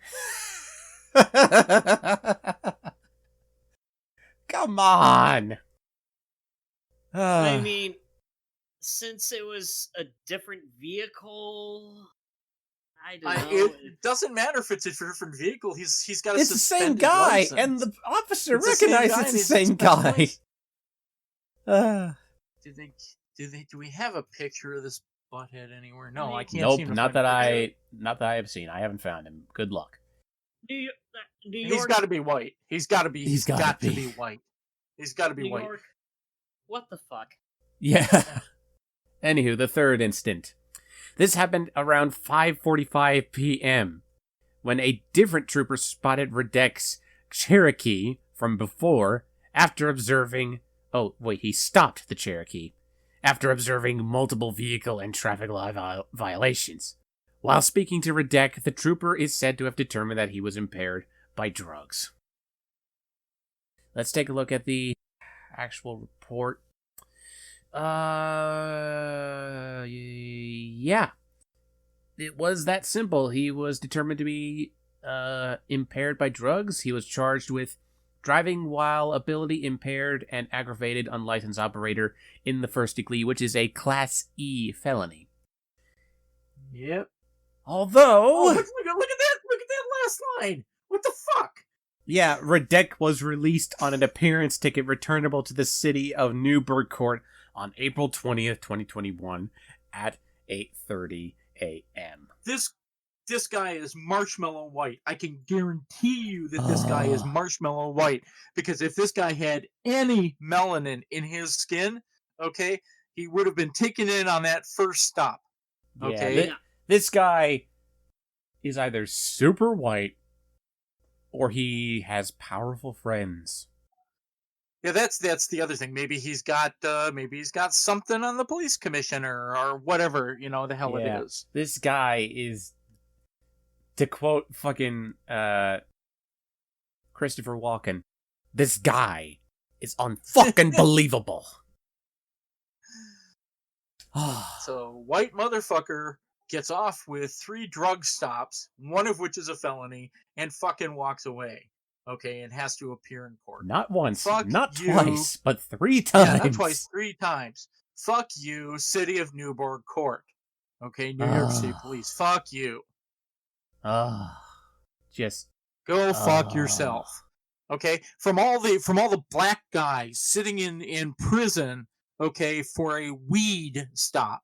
Come on. I mean, since it was a different vehicle, I don't know. It doesn't matter if it's a different vehicle. He's got a It's the same suspended guy, license. and the officer It's the same recognized guy it's and the he's same suspended guy. license. Do we have a picture of this butthead anywhere? No, I can't. Nope, seem to not find that a picture. not that I have seen. I haven't found him. Good luck. New He's York. got to be white. He's got to be. He's He's gotta got to be. be white. He's got to be New white. York. What the fuck? Yeah. Anywho, the third instant. This happened around 5:45 p.m. when a different trooper spotted Redek's Cherokee from before after observing... Oh, wait, he stopped the Cherokee after observing multiple vehicle and traffic law violations. While speaking to Redek, the trooper is said to have determined that he was impaired by drugs. Let's take a look at the actual report. Yeah. It was that simple. He was determined to be impaired by drugs. He was charged with driving while ability impaired and aggravated unlicensed operator in the first degree, which is a Class E felony. Yep. Although... Oh, look at that! Look at that last line! What the fuck? Yeah, Redek was released on an appearance ticket returnable to the city of Newburgh Court on April 20th, 2021 at 8:30 a.m. This guy is marshmallow white. I can guarantee you that this guy is marshmallow white, because if this guy had any melanin in his skin, okay, he would have been taken in on that first stop. Okay? Yeah, this guy is either super white or he has powerful friends. Yeah, that's the other thing. Maybe he's got something on the police commissioner or whatever, the hell it is. This guy is, to quote fucking Christopher Walken, this guy is unfucking believable. So, white motherfucker gets off with 3 drug stops, one of which is a felony, and fucking walks away. Okay, and has to appear in court. Not once, Fuck not you. twice, but 3 times. Yeah, not twice, 3 times. Fuck you, City of Newburgh Court. Okay, New York State Police. Fuck you. Just go fuck yourself. Okay, from all the black guys sitting in prison, okay, for a weed stop,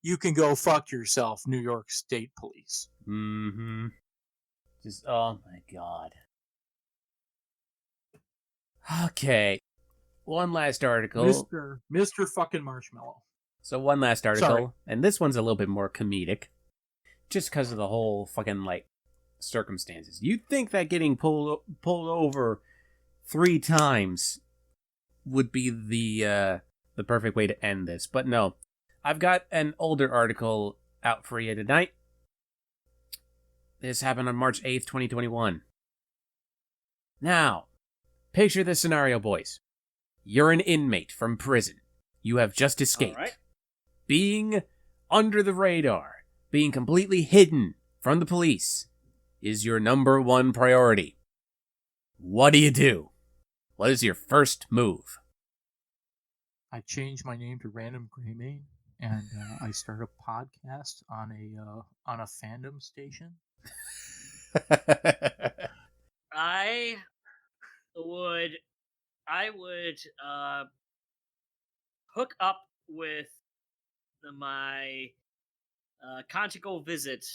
you can go fuck yourself, New York State Police. Mm-hmm. Just, oh my god. Okay. One last article. Mr. fucking Marshmallow. So one last article, Sorry. And this one's a little bit more comedic. Just because of the whole fucking, circumstances. You'd think that getting pulled over 3 times would be the perfect way to end this. But no. I've got an older article out for you tonight. This happened on March 8th, 2021. Now, picture this scenario, boys. You're an inmate from prison. You have just escaped. All right. Being under the radar, being completely hidden from the police, is your number 1 priority. What do? What is your first move? I changed my name to RandomGreymane, and I start a podcast on a fandom station. I would hook up with my conjugal visit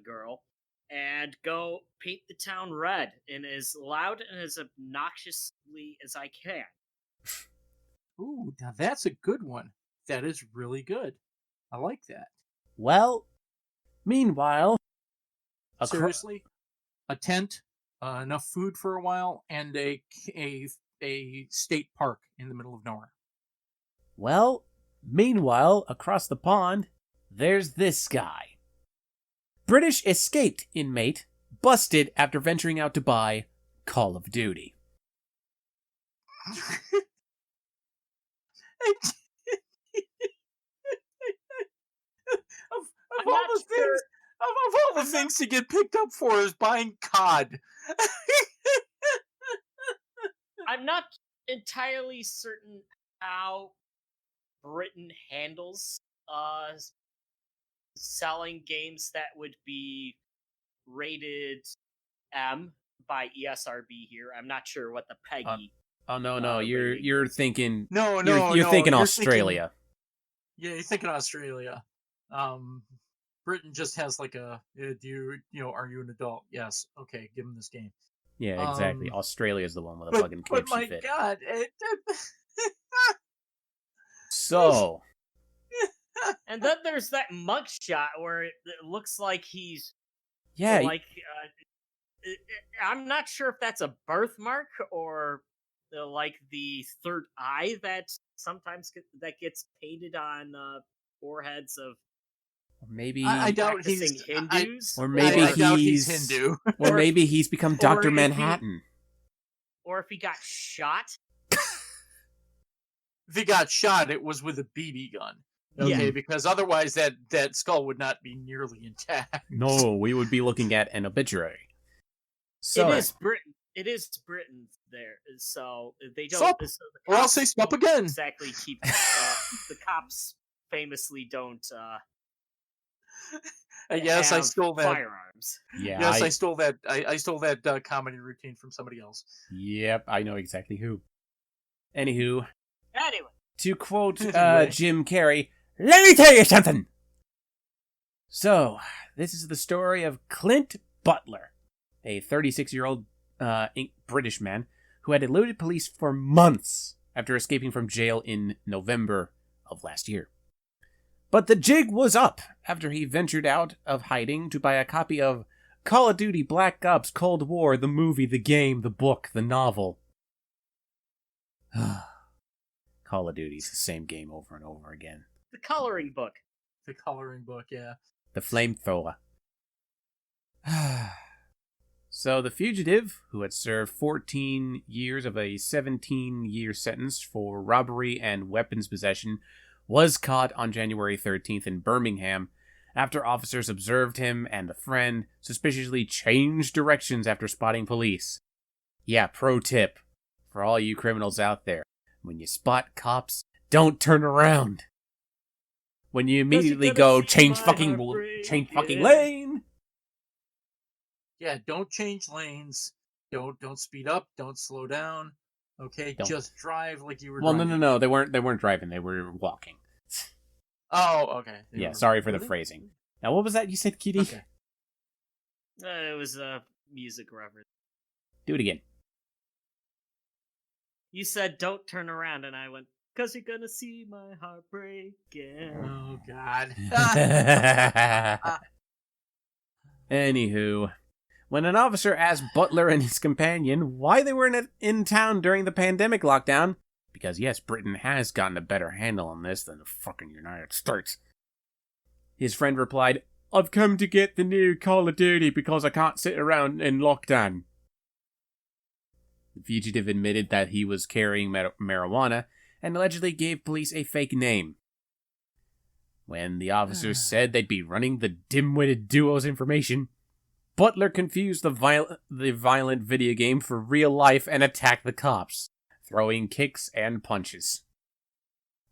girl and go paint the town red in as loud and as obnoxiously as I can. Ooh, now that's a good one. That is really good. I like that. Well, meanwhile... Seriously? A tent, enough food for a while, and a state park in the middle of nowhere. Well, meanwhile, across the pond, there's this guy. British escaped inmate, busted after venturing out to buy Call of Duty. Of all the things to get picked up for is buying COD. I'm not entirely certain how Britain handles selling games that would be rated M by ESRB here. I'm not sure what the PEGI. Oh no, rating you're is. thinking No, you're thinking Australia. Yeah, you're thinking Australia. Britain just has like a do you are you an adult? Yes. Okay, give him this game. Yeah, exactly. Australia's the one with a But, fucking but KFC my fit. God, So, And then there's that mugshot where it looks like he's yeah, like I'm not sure if that's a birthmark or like the third eye that sometimes that gets painted on foreheads of maybe I doubt practicing he's Hindus, or maybe I doubt he's Hindu. or maybe he's become Dr. if he- Manhattan. or if he got shot. If he got shot, it was with a BB gun. Okay, Yeah. because otherwise that skull would not be nearly intact. No, we would be looking at an obituary. So, It is Britain. It is Britain there, so they don't. Sup? So the Or I'll cops say sup don't again. Exactly. Keep the cops famously don't. Yes, I have stole that. firearms. yeah, Yes, I stole that. I stole that comedy routine from somebody else. Yep, I know exactly who. Anywho, Anyway, to quote Anyway. Jim Carrey, let me tell you something. So, this is the story of Clint Butler, a 36-year-old British man who had eluded police for months after escaping from jail in November of last year. But the jig was up after he ventured out of hiding to buy a copy of Call of Duty Black Ops Cold War, the movie, the game, the book, the novel. Call of Duty's the same game over and over again. the coloring book. The coloring book, yeah. The flamethrower. So the fugitive, who had served 14 years of a 17-year sentence for robbery and weapons possession, was caught on January 13th in Birmingham after officers observed him and a friend suspiciously changed directions after spotting police. Yeah, pro tip for all you criminals out there. When you spot cops, don't turn around. When you immediately go change fucking lane. Yeah, don't change lanes. Don't speed up. Don't slow down. Okay, Don't. just drive like you were. Well, driving. no. They weren't driving. They were walking. Oh, okay. Yeah, sorry for the phrasing. Now, what was that you said, Kitty? Okay. It was a music reference. Do it again. You said don't turn around, and I went, "'Cause you're gonna see my heart break again." Oh God. Anywho, when an officer asked Butler and his companion why they were in town during the pandemic lockdown, because yes, Britain has gotten a better handle on this than the fucking United States, his friend replied, "I've come to get the new Call of Duty because I can't sit around in lockdown." The fugitive admitted that he was carrying marijuana and allegedly gave police a fake name. When the officers said they'd be running the dim-witted duo's information, Butler confused the violent video game for real life and attacked the cops, throwing kicks and punches.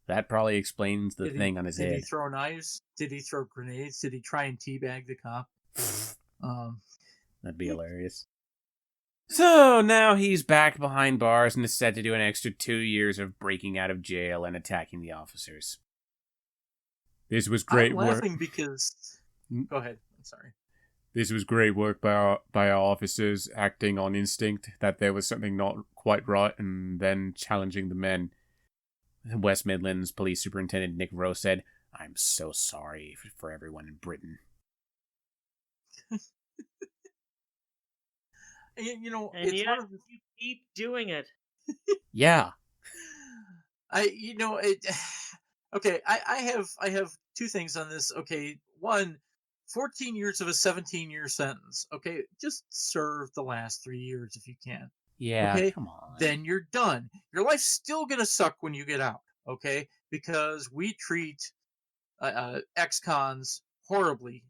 That probably explains the thing on his head. Did he throw knives? Did he throw grenades? Did he try and teabag the cop? That'd be hilarious. So now he's back behind bars and is set to do an extra 2 years of breaking out of jail and attacking the officers. This was great I'm work. laughing because. Go ahead. I'm sorry. This was great work by our officers, acting on instinct that there was something not quite right and then challenging the men. West Midlands Police Superintendent Nick Rowe said, "I'm so sorry for everyone in Britain." You know, And it's yet, one of the... you keep doing it. Yeah. Okay, I have two things on this. Okay, one, 14 years of a 17-year sentence. Okay, just serve the last 3 years if you can. Yeah, okay? Come on. Then you're done. Your life's still gonna suck when you get out. Okay, because we treat ex-cons horribly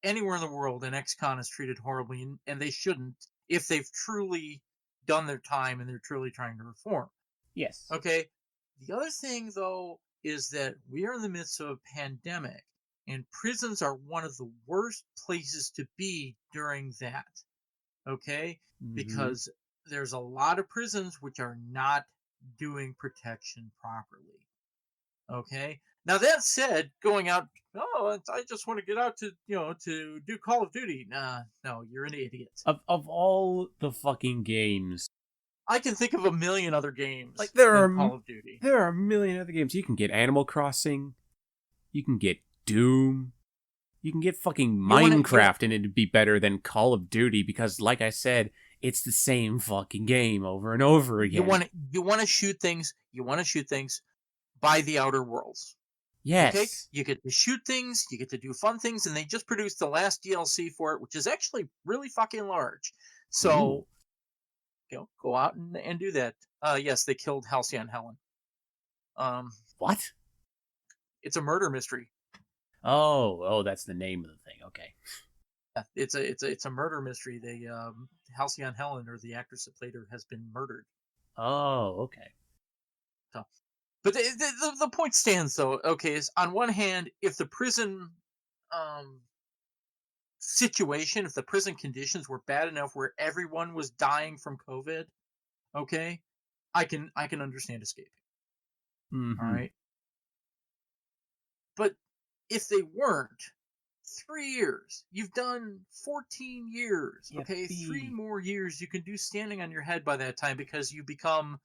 anywhere in the world. An ex-con is treated horribly, and they shouldn't if they've truly done their time and they're truly trying to reform. Yes. Okay. The other thing, though, is that we are in the midst of a pandemic, And prisons are one of the worst places to be during that. Okay? Because there's a lot of prisons which are not doing protection properly. Okay? Now that said, going out, I just want to get out to, to do Call of Duty. No, you're an idiot. Of all the fucking games, I can think of a million other games like there are Call of Duty. There are a million other games. You can get Animal Crossing, you can get Doom, you can get fucking Minecraft, and it'd be better than Call of Duty because, like I said, it's the same fucking game over and over again. You want to shoot things. You want to shoot things by the Outer Worlds. Yes. Okay? You get to shoot things, you get to do fun things, and they just produced the last DLC for it, which is actually really fucking large. So, go out and do that. Yes, they killed Halcyon Helen. What? It's a murder mystery. Oh, that's the name of the thing. Okay. Yeah, it's a murder mystery. They Halcyon Helen, or the actress that played her, has been murdered. Oh, okay. So, but the point stands, though. Okay, is on one hand, if the prison situation, if the prison conditions were bad enough where everyone was dying from COVID, okay, I can understand escaping. Mm-hmm. All right. But if they weren't, 3 years. You've done 14 years. Okay, 3 more years you can do standing on your head by that time because you become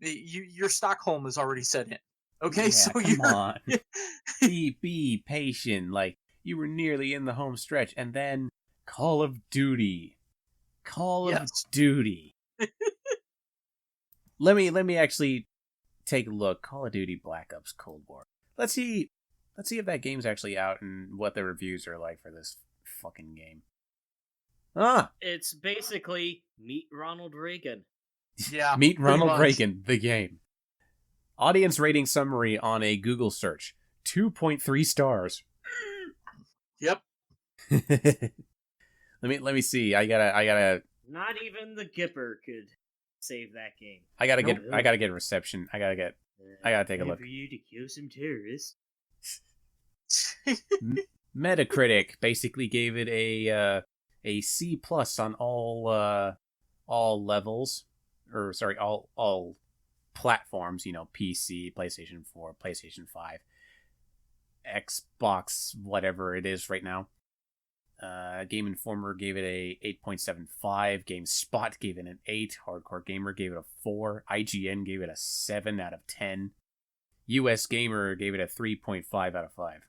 your Stockholm is already set in. Okay, yeah, so come on. be patient. Like, you were nearly in the home stretch, and then Call of Duty. Call of Duty. Let me actually take a look. Call of Duty Black Ops Cold War. Let's see if that game's actually out and what the reviews are like for this fucking game. It's basically Meet Ronald Reagan. Yeah. Meet Ronald Reagan, the game. Audience rating summary on a Google search. 2.3 stars. Yep. Let me see. I gotta. Not even the Gipper could save that game. I gotta get reception. I gotta take a look. For you to kill some terrorists. Metacritic basically gave it a C+ on all levels, or sorry, all platforms. PC, PlayStation 4, PlayStation 5, Xbox, whatever it is right now. Game Informer gave it a 8.75. GameSpot gave it an 8. Hardcore Gamer gave it a 4. IGN gave it a 7 out of 10. US Gamer gave it a 3.5 out of 5.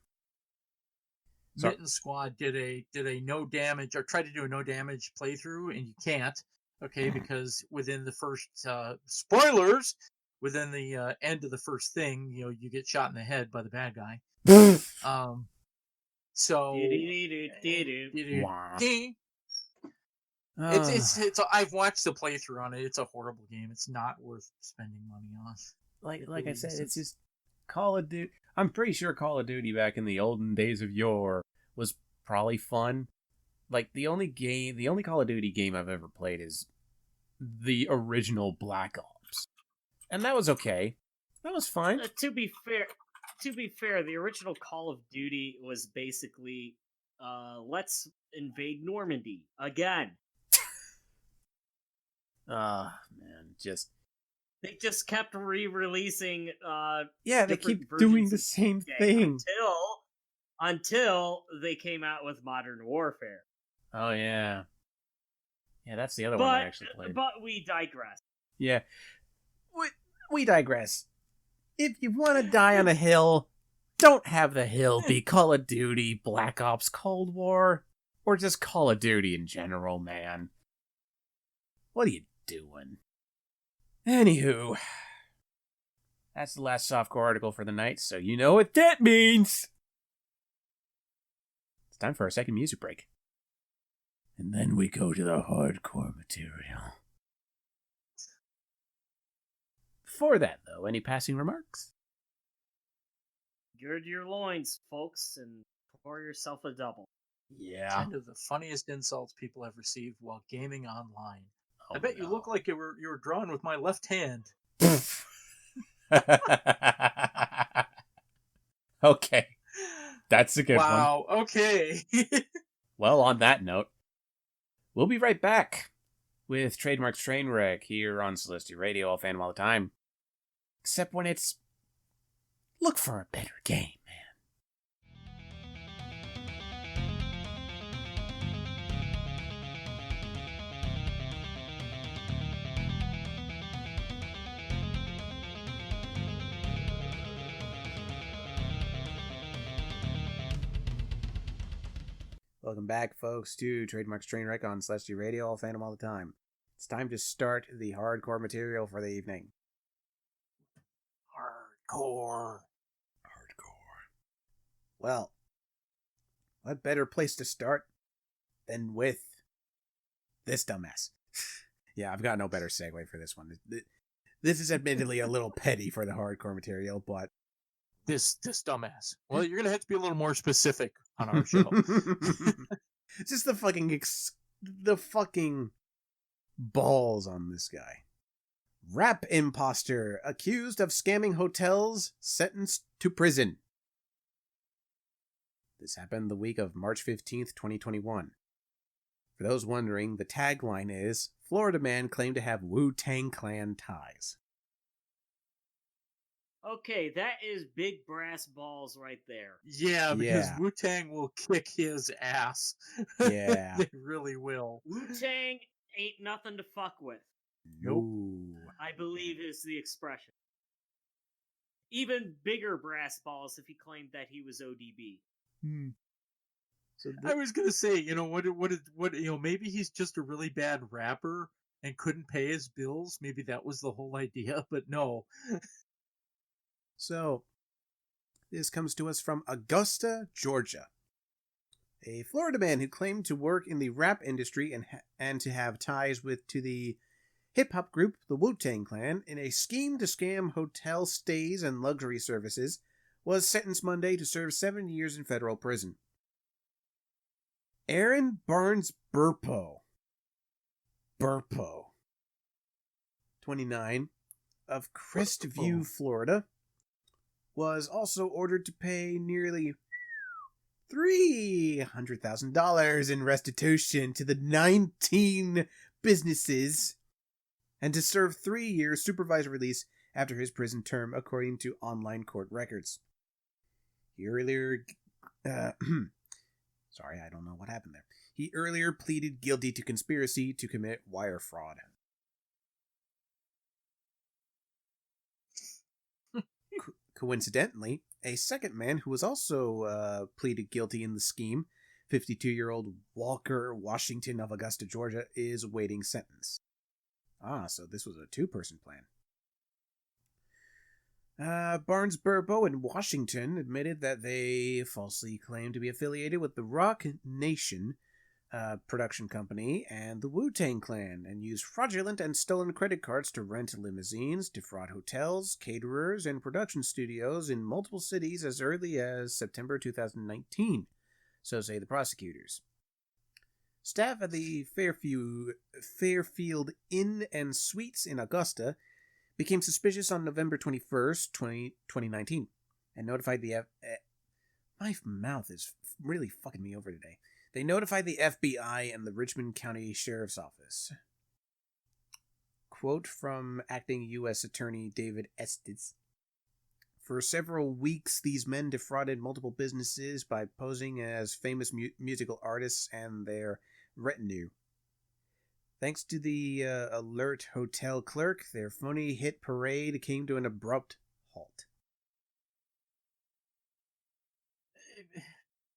Mitten Squad did a no damage, or tried to do a no damage playthrough, and you can't. Okay, because within the first spoilers, within the end of the first thing, you get shot in the head by the bad guy. So it's I've watched the playthrough on it. It's a horrible game. It's not worth spending money on. Like I said, it's just Call of Duty. I'm pretty sure Call of Duty back in the olden days of yore was probably fun. Like, the only Call of Duty game I've ever played is the original Black Ops, and that was okay. That was fine. To be fair, the original Call of Duty was basically, let's invade Normandy again. Man, they just kept re-releasing. They keep doing the same thing until they came out with Modern Warfare. Oh yeah, that's the other one I actually played. But we digress. Yeah, we digress. If you want to die on a hill, don't have the hill be Call of Duty, Black Ops, Cold War, or just Call of Duty in general, man. What are you doing? Anywho, that's the last softcore article for the night, so you know what that means. It's time for our second music break. And then we go to the hardcore material. Before that, though, any passing remarks? Gird your loins, folks, and pour yourself a double. Yeah. Kind of the funniest insults people have received while gaming online. I bet you look like you were drawn with my left hand. Okay. That's a good one. Wow. Okay. Well, on that note, we'll be right back with Trademark's Trainwreck here on Celestia Radio. I'll fan them all the time. Except when it's look for a better game, man. Welcome back, folks, to Trademark's Trainwreck on Celestia Radio. I'll fan them all the time. It's time to start the hardcore material for the evening. Hardcore. Well, what better place to start than with this dumbass? Yeah, I've got no better segue for this one. This is admittedly a little petty for the hardcore material, but... This dumbass. Well, you're going to have to be a little more specific on our show. Just the fucking balls on this guy. Rap imposter accused of scamming hotels sentenced to prison. This happened the week of March 15th, 2021. For those wondering, the tagline is, Florida man claimed to have Wu-Tang Clan ties. Okay, that is big brass balls right there. Yeah, because Yeah. Wu-Tang will kick his ass. Yeah. They really will. Wu-Tang ain't nothing to fuck with, No. I believe is the expression. Even bigger brass balls if he claimed that he was ODB. So I was gonna say, maybe he's just a really bad rapper and couldn't pay his bills. Maybe that was the whole idea, but no. So, this comes to us from Augusta, Georgia. A Florida man who claimed to work in the rap industry and to have ties to the hip-hop group, the Wu-Tang Clan, in a scheme to scam hotel stays and luxury services, was sentenced Monday to serve 7 years in federal prison. Aaron Barnes Burpo, 29, of Crestview, Florida, was also ordered to pay nearly $300,000 in restitution to the 19 businesses and to serve 3 years supervised release after his prison term, according to online court records. He earlier... sorry, I don't know what happened there. He earlier pleaded guilty to conspiracy to commit wire fraud. Coincidentally, a second man who was also pleaded guilty in the scheme, 52-year-old Walker Washington of Augusta, Georgia, is awaiting sentence. So this was a two-person plan. Barnes Burpo and Washington admitted that they falsely claimed to be affiliated with the Rock Nation production company and the Wu-Tang Clan, and used fraudulent and stolen credit cards to rent limousines, defraud hotels, caterers, and production studios in multiple cities as early as September 2019, so say the prosecutors. Staff at the Fairfield Inn and Suites in Augusta became suspicious on November 21st, 2019, and notified the my mouth is really fucking me over today. They notified the FBI and the Richmond County Sheriff's Office. Quote from acting U.S. Attorney David Estes. For several weeks, these men defrauded multiple businesses by posing as famous musical artists and their retinue. Thanks to the alert hotel clerk, their phony hit parade came to an abrupt halt.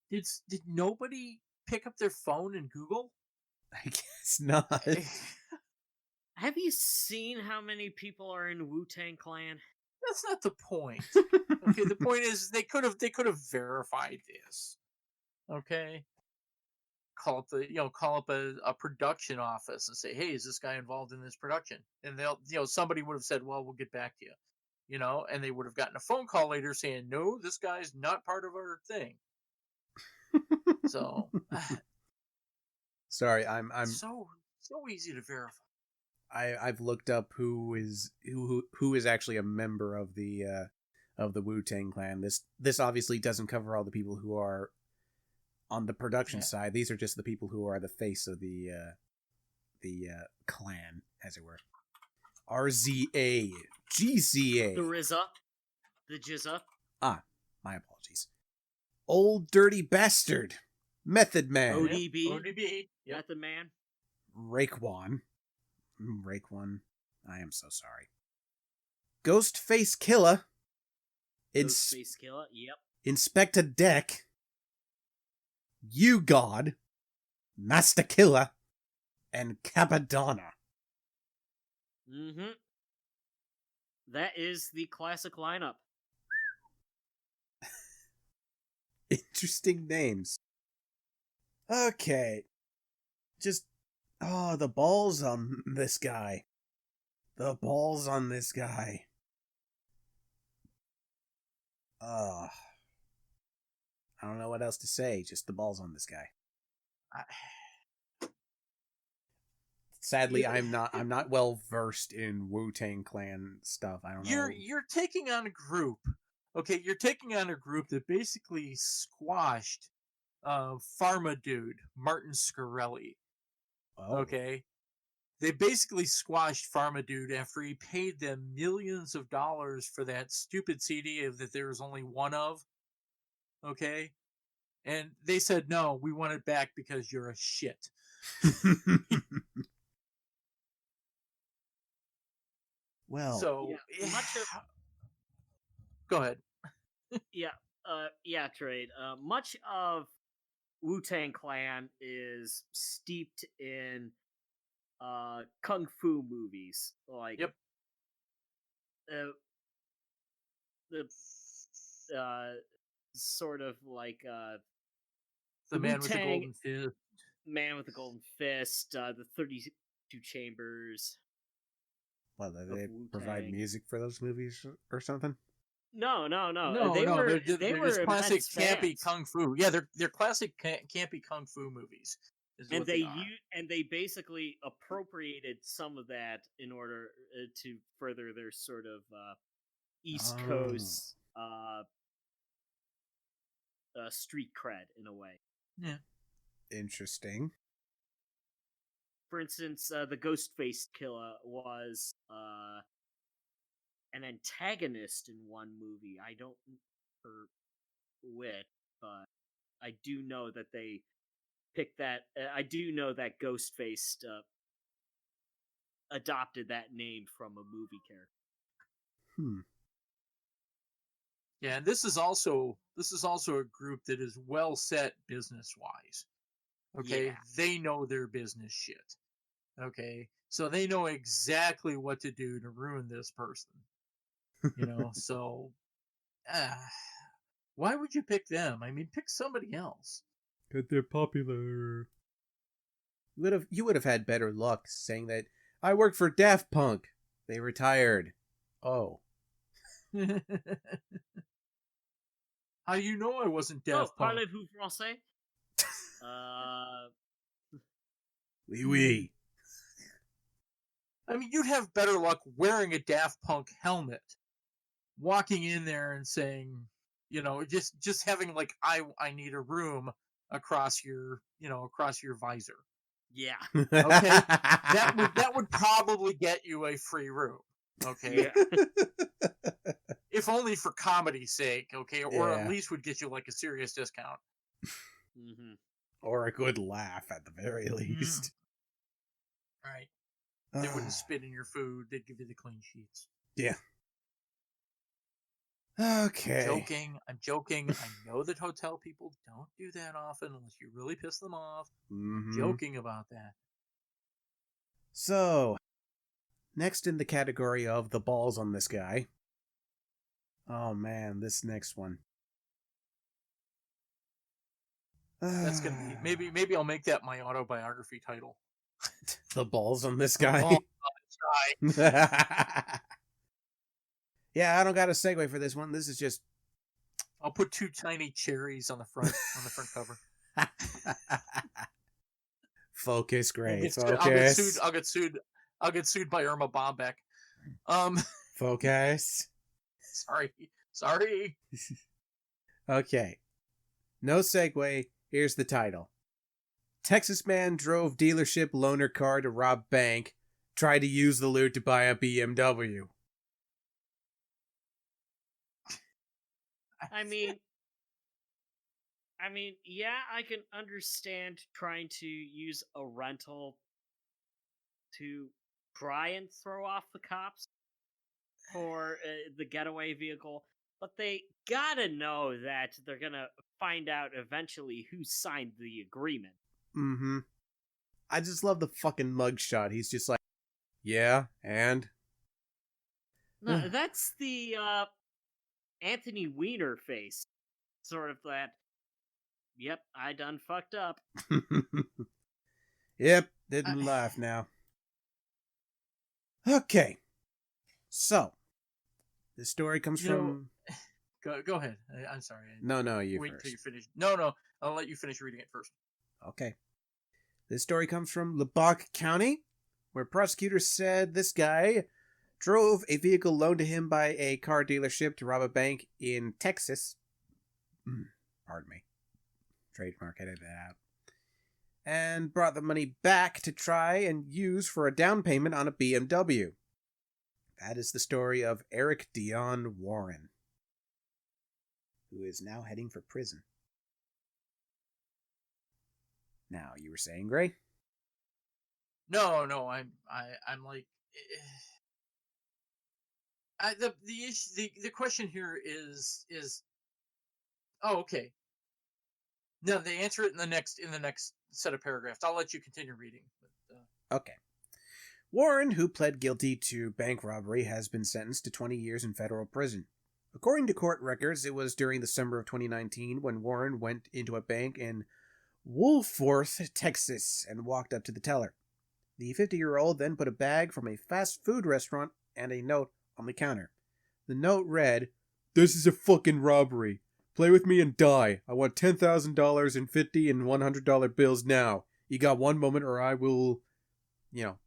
Did nobody pick up their phone and Google? I guess not. Have you seen how many people are in Wu-Tang Clan? That's not the point. Okay, the point is they could have verified this. Okay, call up a production office and say, hey, is this guy involved in this production? And they'll somebody would have said, well, we'll get back to you. And they would have gotten a phone call later saying, no, this guy's not part of our thing. So sorry, I'm so easy to verify. I've looked up who is actually a member of the of the Wu-Tang Clan. This obviously doesn't cover all the people who are on the production side. These are just the people who are the face of the clan, as it were. RZA, GCA. The RZA. The Jizza. Ah, my apologies. Old Dirty Bastard. Method Man. ODB. ODB. Yep. Method Man. Raekwon. Raekwon. I am so sorry. Ghostface Killer. Ghostface Killer. Yep. Inspector Deck. You God. Master Killer. And Capadonna. Mm-hmm. That is the classic lineup. Interesting names. Okay. Just, the balls on this guy. The balls on this guy. I don't know what else to say. Just the balls on this guy. Sadly, I'm not well versed in Wu-Tang Clan stuff. I don't know. You're taking on a group. Okay, you're taking on a group that basically squashed Pharma Dude, Martin Scarelli. Oh. Okay. They basically squashed Pharma Dude after he paid them millions of dollars for that stupid CD that there was only one of. Okay? And they said, no, we want it back because you're a shit. Well. So, yeah, much of... Go ahead. Trade. Much of Wu-Tang Clan is steeped in kung fu movies, like yep. The sort of like the man with the golden fist. Man with the golden fist, the 32 Chambers. Well, did they provide music for those movies or something? No. They're just classic campy fans. kung fu. Yeah, they're classic campy kung fu movies. And they basically appropriated some of that in order to further their sort of East Coast street cred in a way. Yeah. Interesting. For instance, the Ghostface Killer was an antagonist in one movie. I don't remember which, but I do know that they picked that. I do know that Ghostface adopted that name from a movie character. Yeah, and this is also a group that is well set business wise. Okay, Yeah. They know their business shit. Okay, so they know exactly what to do to ruin this person. So why would you pick them? I mean, pick somebody else. Because they're popular. You would have had better luck saying that I work for Daft Punk. They retired. Oh. How you know I wasn't Daft Punk? Parlez-vous français? Oui. I mean, you'd have better luck wearing a Daft Punk helmet, walking in there and saying, just having like, I need a room across your visor. Yeah. Okay. that would probably get you a free room. Okay. Yeah. If only for comedy's sake. Okay. Or at least would get you like a serious discount. Mm-hmm. Or a good laugh at the very least. Right. They wouldn't spit in your food. They'd give you the clean sheets. Yeah. Okay. I'm joking. I know that hotel people don't do that often unless you really piss them off. Mm-hmm. Joking about that. So, next in the category of the balls on this guy. Oh man, this next one. That's gonna be maybe I'll make that my autobiography title. The balls on this guy. The balls on this guy. Yeah, I don't got a segue for this one. This is just. I'll put 2 tiny cherries on the front cover. Focus, Gray. Focus. I'll get sued by Irma Bombeck. Focus. Sorry. Sorry. Okay. No segue. Here's the title. Texas man drove dealership loaner car to rob bank. Tried to use the loot to buy a BMW. I mean, yeah, I can understand trying to use a rental to try and throw off the cops for the getaway vehicle, but they gotta know that they're gonna find out eventually who signed the agreement. Mm-hmm. I just love the fucking mugshot. He's just like, yeah, and? No, that's the Anthony Weiner face. Sort of that, yep, I done fucked up. Yep, didn't laugh now. Okay. So, this story comes from... Go ahead. I'm sorry. No, you wait first. till you finish. No, I'll let you finish reading it first. Okay. This story comes from Lubbock County, where prosecutors said this guy drove a vehicle loaned to him by a car dealership to rob a bank in Texas. Pardon me. Trademark, edit that out. And brought the money back to try and use for a down payment on a BMW. That is the story of Eric Dion Warren, who is now heading for prison. Now, you were saying, Gray? No, I'm like, the question here is, oh, okay. No, they answer it in the next set of paragraphs. I'll let you continue reading. But, Okay. Warren, who pled guilty to bank robbery, has been sentenced to 20 years in federal prison. According to court records, it was during the summer of 2019 when Warren went into a bank in Wolfforth, Texas, and walked up to the teller. The 50-year-old then put a bag from a fast food restaurant and a note on the counter. The note read, "This is a fucking robbery. Play with me and die. I want $10,000 in $50 and $100 bills now. You got one moment or I will,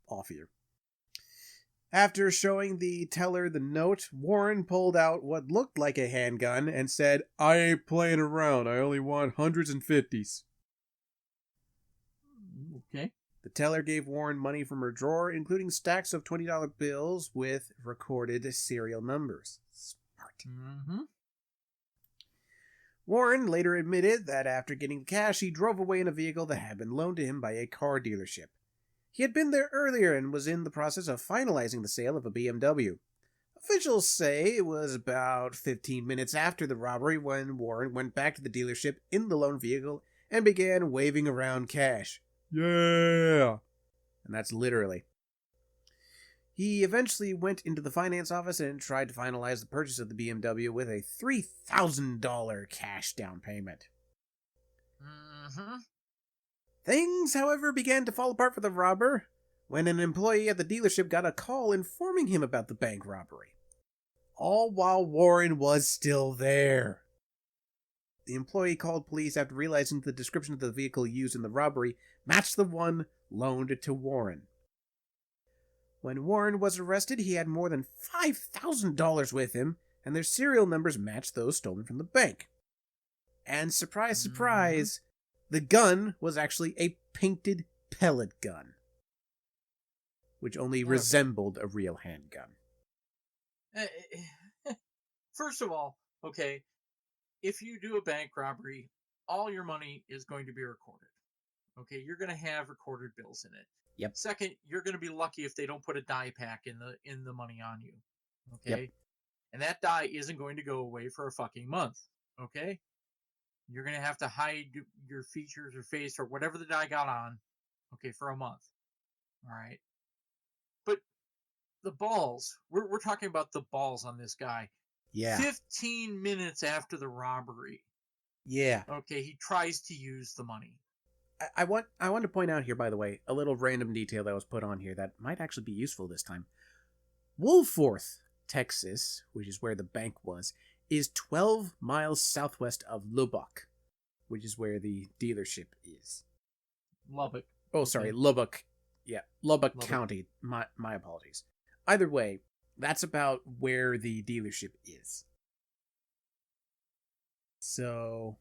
off you." After showing the teller the note, Warren pulled out what looked like a handgun and said, "I ain't playing around. I only want hundreds and fifties." Okay. The teller gave Warren money from her drawer, including stacks of $20 bills with recorded serial numbers. Smart. Mm-hmm. Warren later admitted that after getting the cash, he drove away in a vehicle that had been loaned to him by a car dealership. He had been there earlier and was in the process of finalizing the sale of a BMW. Officials say it was about 15 minutes after the robbery when Warren went back to the dealership in the loaned vehicle and began waving around cash. Yeah! And that's literally. He eventually went into the finance office and tried to finalize the purchase of the BMW with a $3,000 cash down payment. Mm-hmm. Things, however, began to fall apart for the robber when an employee at the dealership got a call informing him about the bank robbery. All while Warren was still there. The employee called police after realizing the description of the vehicle used in the robbery matched the one loaned to Warren. When Warren was arrested, he had more than $5,000 with him, and their serial numbers matched those stolen from the bank. And surprise, surprise, the gun was actually a painted pellet gun, which only resembled a real handgun. First of all, okay, if you do a bank robbery, all your money is going to be recorded. Okay, you're going to have recorded bills in it. Yep. Second, you're going to be lucky if they don't put a die pack in the money on you. Okay? Yep. And that die isn't going to go away for a fucking month. Okay? You're going to have to hide your features or face or whatever the die got on, okay, for a month. All right? But the balls, we're talking about the balls on this guy. Yeah. 15 minutes after the robbery. Yeah. Okay, he tries to use the money. I want to point out here, by the way, a little random detail that was put on here that might actually be useful this time. Wolfforth, Texas, which is where the bank was, is 12 miles southwest of Lubbock, which is where the dealership is. Lubbock. Oh, sorry, Lubbock. Yeah, Lubbock County. My apologies. Either way, that's about where the dealership is. So...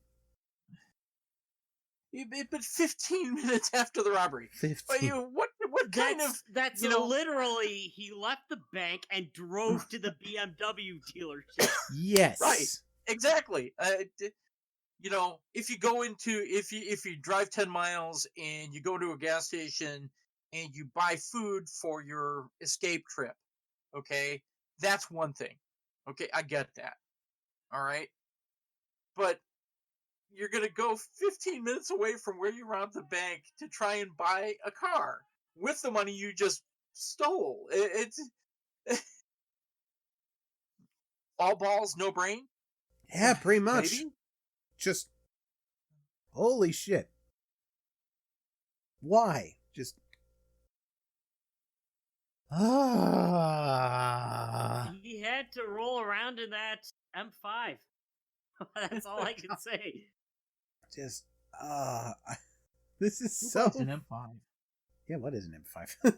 But 15 minutes after the robbery. 15. What kind of... That's literally, he left the bank and drove to the BMW dealership. Yes. Right. Exactly. If you go into... If you drive 10 miles and you go to a gas station and you buy food for your escape trip, okay, that's one thing. Okay, I get that. All right? But you're going to go 15 minutes away from where you robbed the bank to try and buy a car with the money you just stole. It's all balls, no brain. Yeah, pretty much. Maybe? Just... Holy shit. Why? Just... He had to roll around in that M5. That's all I can say. Just... This is Who so... buys an M5? Yeah, what is an M5?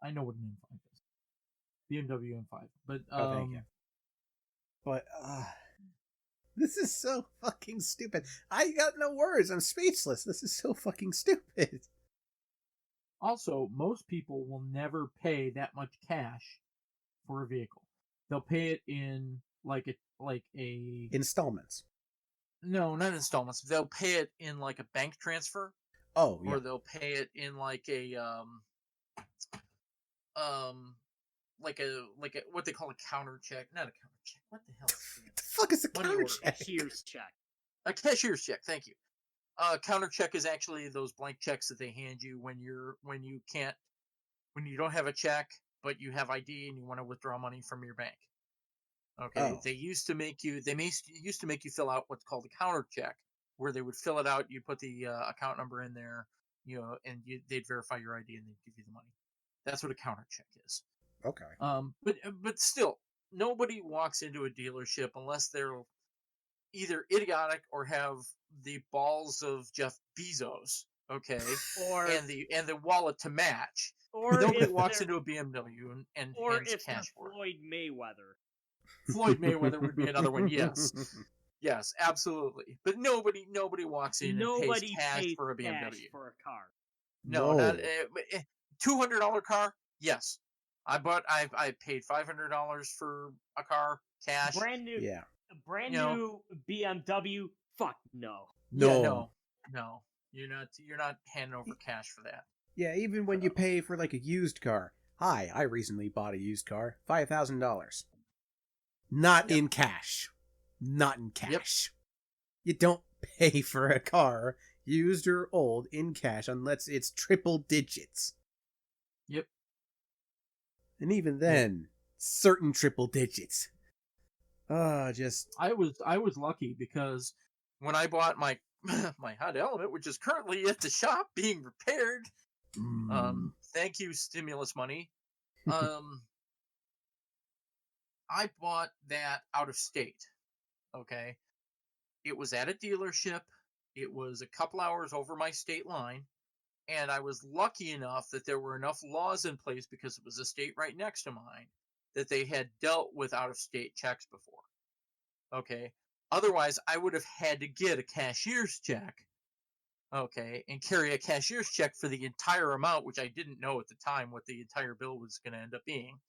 I know what an M5 is. BMW M5. But, Oh, thank you. But, this is so fucking stupid. I got no words. I'm speechless. This is so fucking stupid. also, most people will never pay that much cash for a vehicle. They'll pay it in like a Installments. no, not installments. They'll pay it in like a bank transfer, Oh, yeah. or they'll pay it in like a what they call a counter check. Not a counter check. What the hell is What the fuck is a Money counter order. check? Cashier's check. a cashier's check? Thank you. Counter check is actually those blank checks that they hand you when you don't have a check, but you have ID and you want to withdraw money from your bank. Okay, Oh. they used to make you fill out what's called a counter check, where they would fill it out, you put the account number in there, and they'd verify your ID and they'd give you the money. That's what a counter check is. Okay. But still, nobody walks into a dealership unless they're either idiotic or have the balls of Jeff Bezos, okay, Or and the wallet to match. or Nobody if walks they're- into a BMW and or hands if they're cash for it. Floyd Mayweather. Floyd Mayweather would be another one. Yes, absolutely. But nobody walks in and Nobody pays cash pays for a cash BMW. for a car. No, No. not $200 car. Yes, I paid $500 for a car cash. Brand new, Yeah. new BMW. Fuck no. No. Yeah, no. You're not handing over cash for that. Yeah, even when you pay for like a used car. Hi, I recently bought a used car. $5,000. Not Yep. in cash. Not in cash. Yep. You don't pay for a car, used or old, in cash unless it's triple digits. Yep. And even then, certain triple digits. Just... I was lucky because when I bought my my hot element, which is currently at the shop being repaired, thank you stimulus money. I bought that out of state. Okay, it was at a dealership. It was a couple hours over my state line, and I was lucky enough that there were enough laws in place, because it was a state right next to mine, that they had dealt with out of state checks before. Okay, otherwise I would have had to get a cashier's check. Okay, and carry a cashier's check for the entire amount, which I didn't know at the time what the entire bill was going to end up being.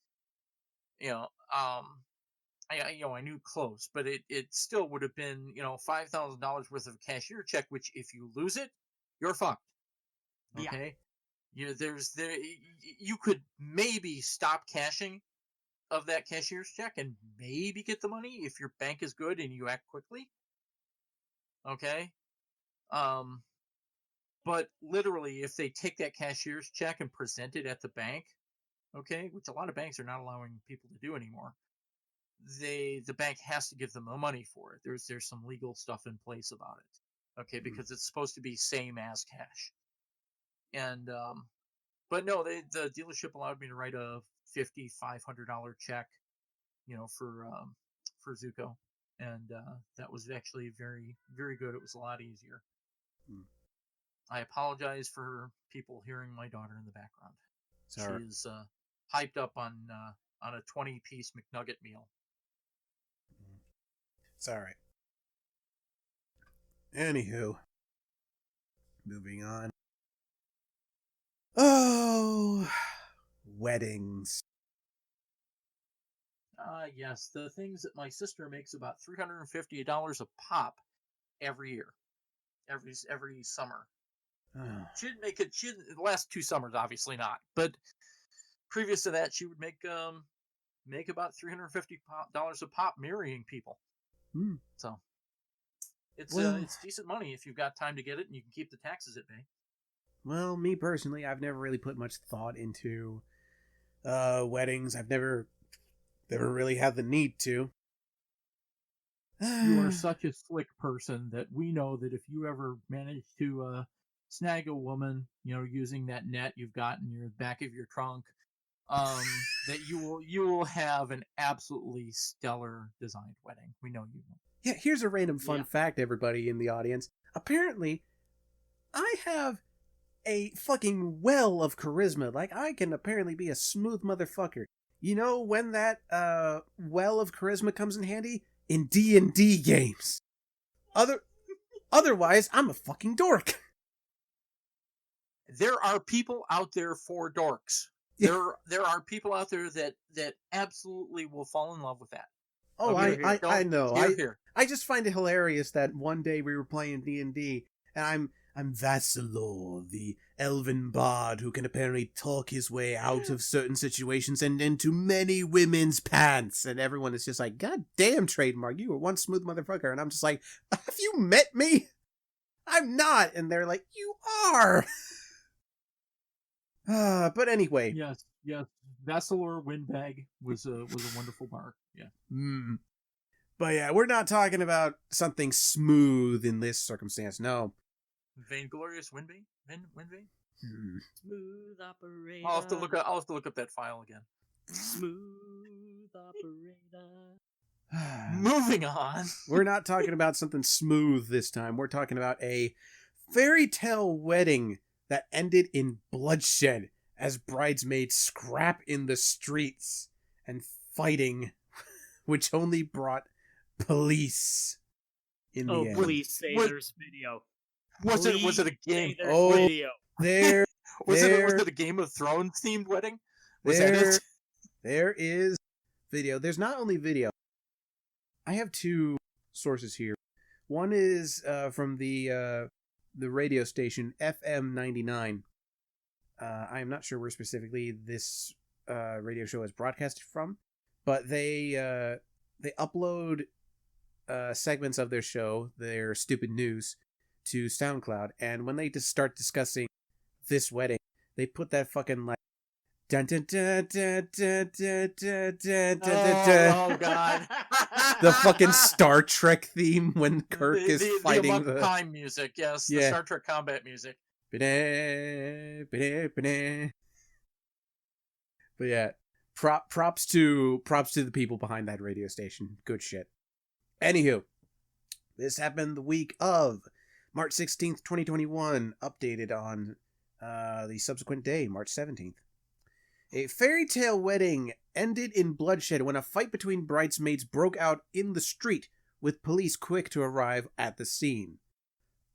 I knew close, but it still would have been, $5,000 worth of a cashier check, which if you lose it, you're fucked. Okay, you could maybe stop cashing of that cashier's check and maybe get the money if your bank is good and you act quickly. Okay, but literally, if they take that cashier's check and present it at the bank, okay, which a lot of banks are not allowing people to do anymore, the bank has to give them the money for it. There's some legal stuff in place about it, okay, because it's supposed to be same as cash. And but no, the dealership allowed me to write a $500 check, for Zuko, and that was actually very, very good. It was a lot easier. I apologize for people hearing my daughter in the background. Sorry. She's hyped up on a 20-piece McNugget meal. It's alright. Anywho, moving on. Oh, weddings. Yes, the things that my sister makes about $350 a pop every year, every summer. Oh. She didn't make it. The last 2 summers, obviously not, but previous to that, she would make about $350 a pop marrying people. So it's decent money if you've got time to get it and you can keep the taxes at bay. Well, me personally, I've never really put much thought into weddings. I've never really had the need to. You are such a slick person that we know that if you ever manage to snag a woman, using that net you've got in your back of your trunk, that you will have an absolutely stellar designed wedding. We know you will. Yeah, here's a random fun fact, everybody in the audience. Apparently, I have a fucking well of charisma. Like, I can apparently be a smooth motherfucker. You know when that well of charisma comes in handy? In D&D games. Otherwise, I'm a fucking dork. There are people out there for dorks. Yeah. There are people out there that absolutely will fall in love with that. Oh, I know. Here. I just find it hilarious that one day we were playing D&D, and I'm Vassalor, the elven bard who can apparently talk his way out of certain situations and into many women's pants. And everyone is just like, God damn, Trademark, you were one smooth motherfucker. And I'm just like, have you met me? I'm not. And they're like, you are. But anyway. Yes. Vassalor Windbag was a wonderful bard. Yeah. But yeah, we're not talking about something smooth in this circumstance. No. Vainglorious Windbane? Windbane? Smooth operator. I'll have to look up that file again. Smooth operator. Moving on. We're not talking about something smooth this time. We're talking about a fairy tale wedding that ended in bloodshed as bridesmaids scrap in the streets and fighting, which only brought police in the end. Police Savers video. Was it a game? Video. Was it a Game of Thrones themed wedding? Was that it? There is video. There's not only video. I have 2 sources here. One is from the radio station FM 99. I am not sure where specifically this radio show is broadcasted from, but they upload segments of their show, their stupid news, to SoundCloud, and when they just start discussing this wedding, they put that fucking like dun dun dun dun dun dun dun dun dun. Oh god. The fucking Star Trek theme when Kirk is fighting the time music, yes, the Star Trek combat music. But yeah, props to the people behind that radio station. Good shit. Anywho, this happened the week of March 16th, 2021, updated on the subsequent day, March 17th. A fairy tale wedding ended in bloodshed when a fight between bridesmaids broke out in the street, with police quick to arrive at the scene.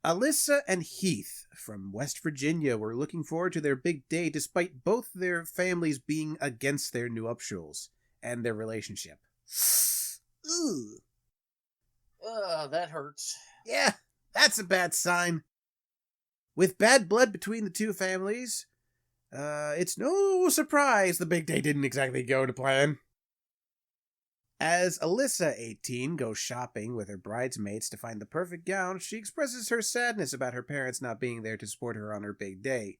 Alyssa and Heath from West Virginia were looking forward to their big day despite both their families being against their nuptials and their relationship. Ooh. That hurts. Yeah, that's a bad sign. With bad blood between the 2 families, it's no surprise the big day didn't exactly go to plan. As Alyssa, 18, goes shopping with her bridesmaids to find the perfect gown, she expresses her sadness about her parents not being there to support her on her big day.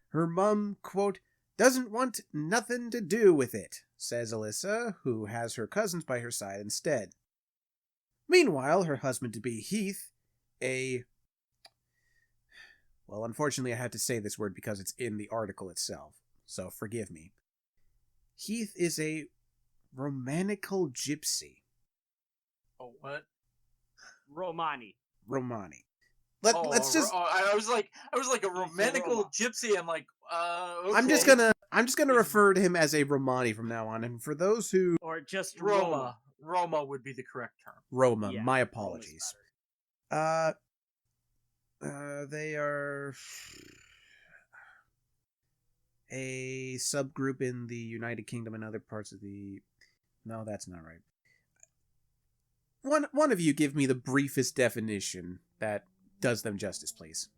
Her mum, quote, doesn't want nothing to do with it, says Alyssa, who has her cousins by her side instead. Meanwhile, her husband-to-be Heath, well, unfortunately I have to say this word because it's in the article itself, so forgive me. Heath is a Romanical gypsy. Oh, what? Romani. Let's just. I was like a Romanical gypsy. I'm like, okay. I'm just gonna refer to him as a Romani from now on. And for those who, or just Roma would be the correct term. Roma. Yeah, my apologies. They are a subgroup in the United Kingdom and other parts of the... No, that's not right. One of you give me the briefest definition that does them justice, please.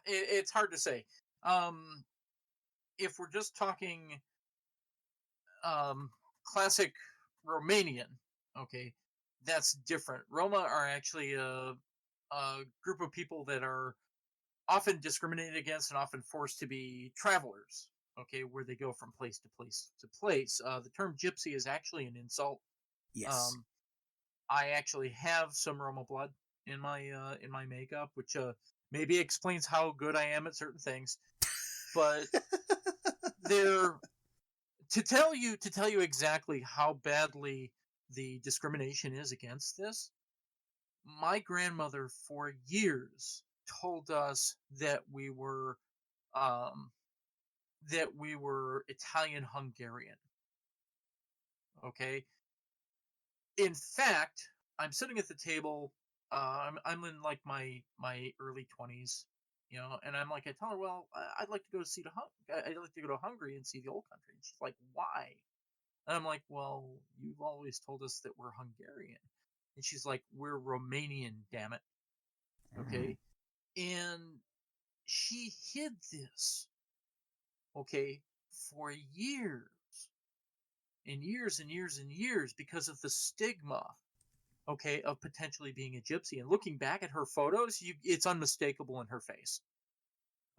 It's hard to say. If we're just talking classic Romanian, okay, that's different. Roma are actually a group of people that are often discriminated against and often forced to be travelers, okay, where they go from place to place to place. The term gypsy is actually an insult. Yes. I actually have some Roma blood in my makeup, which maybe explains how good I am at certain things. But they're to tell you exactly how badly the discrimination is against this. My grandmother for years told us that we were Italian Hungarian. Okay. In fact, I'm sitting at the table. I'm in like my early 20s, and I'm like, I tell her, well, I'd like to go I'd like to go to Hungary and see the old country. And she's like, why? And I'm like, well, you've always told us that we're Hungarian. And she's like, we're Romanian, damn it. Okay. And she hid this, okay, for years and years and years and years because of the stigma, okay, of potentially being a gypsy. And looking back at her photos, it's unmistakable in her face.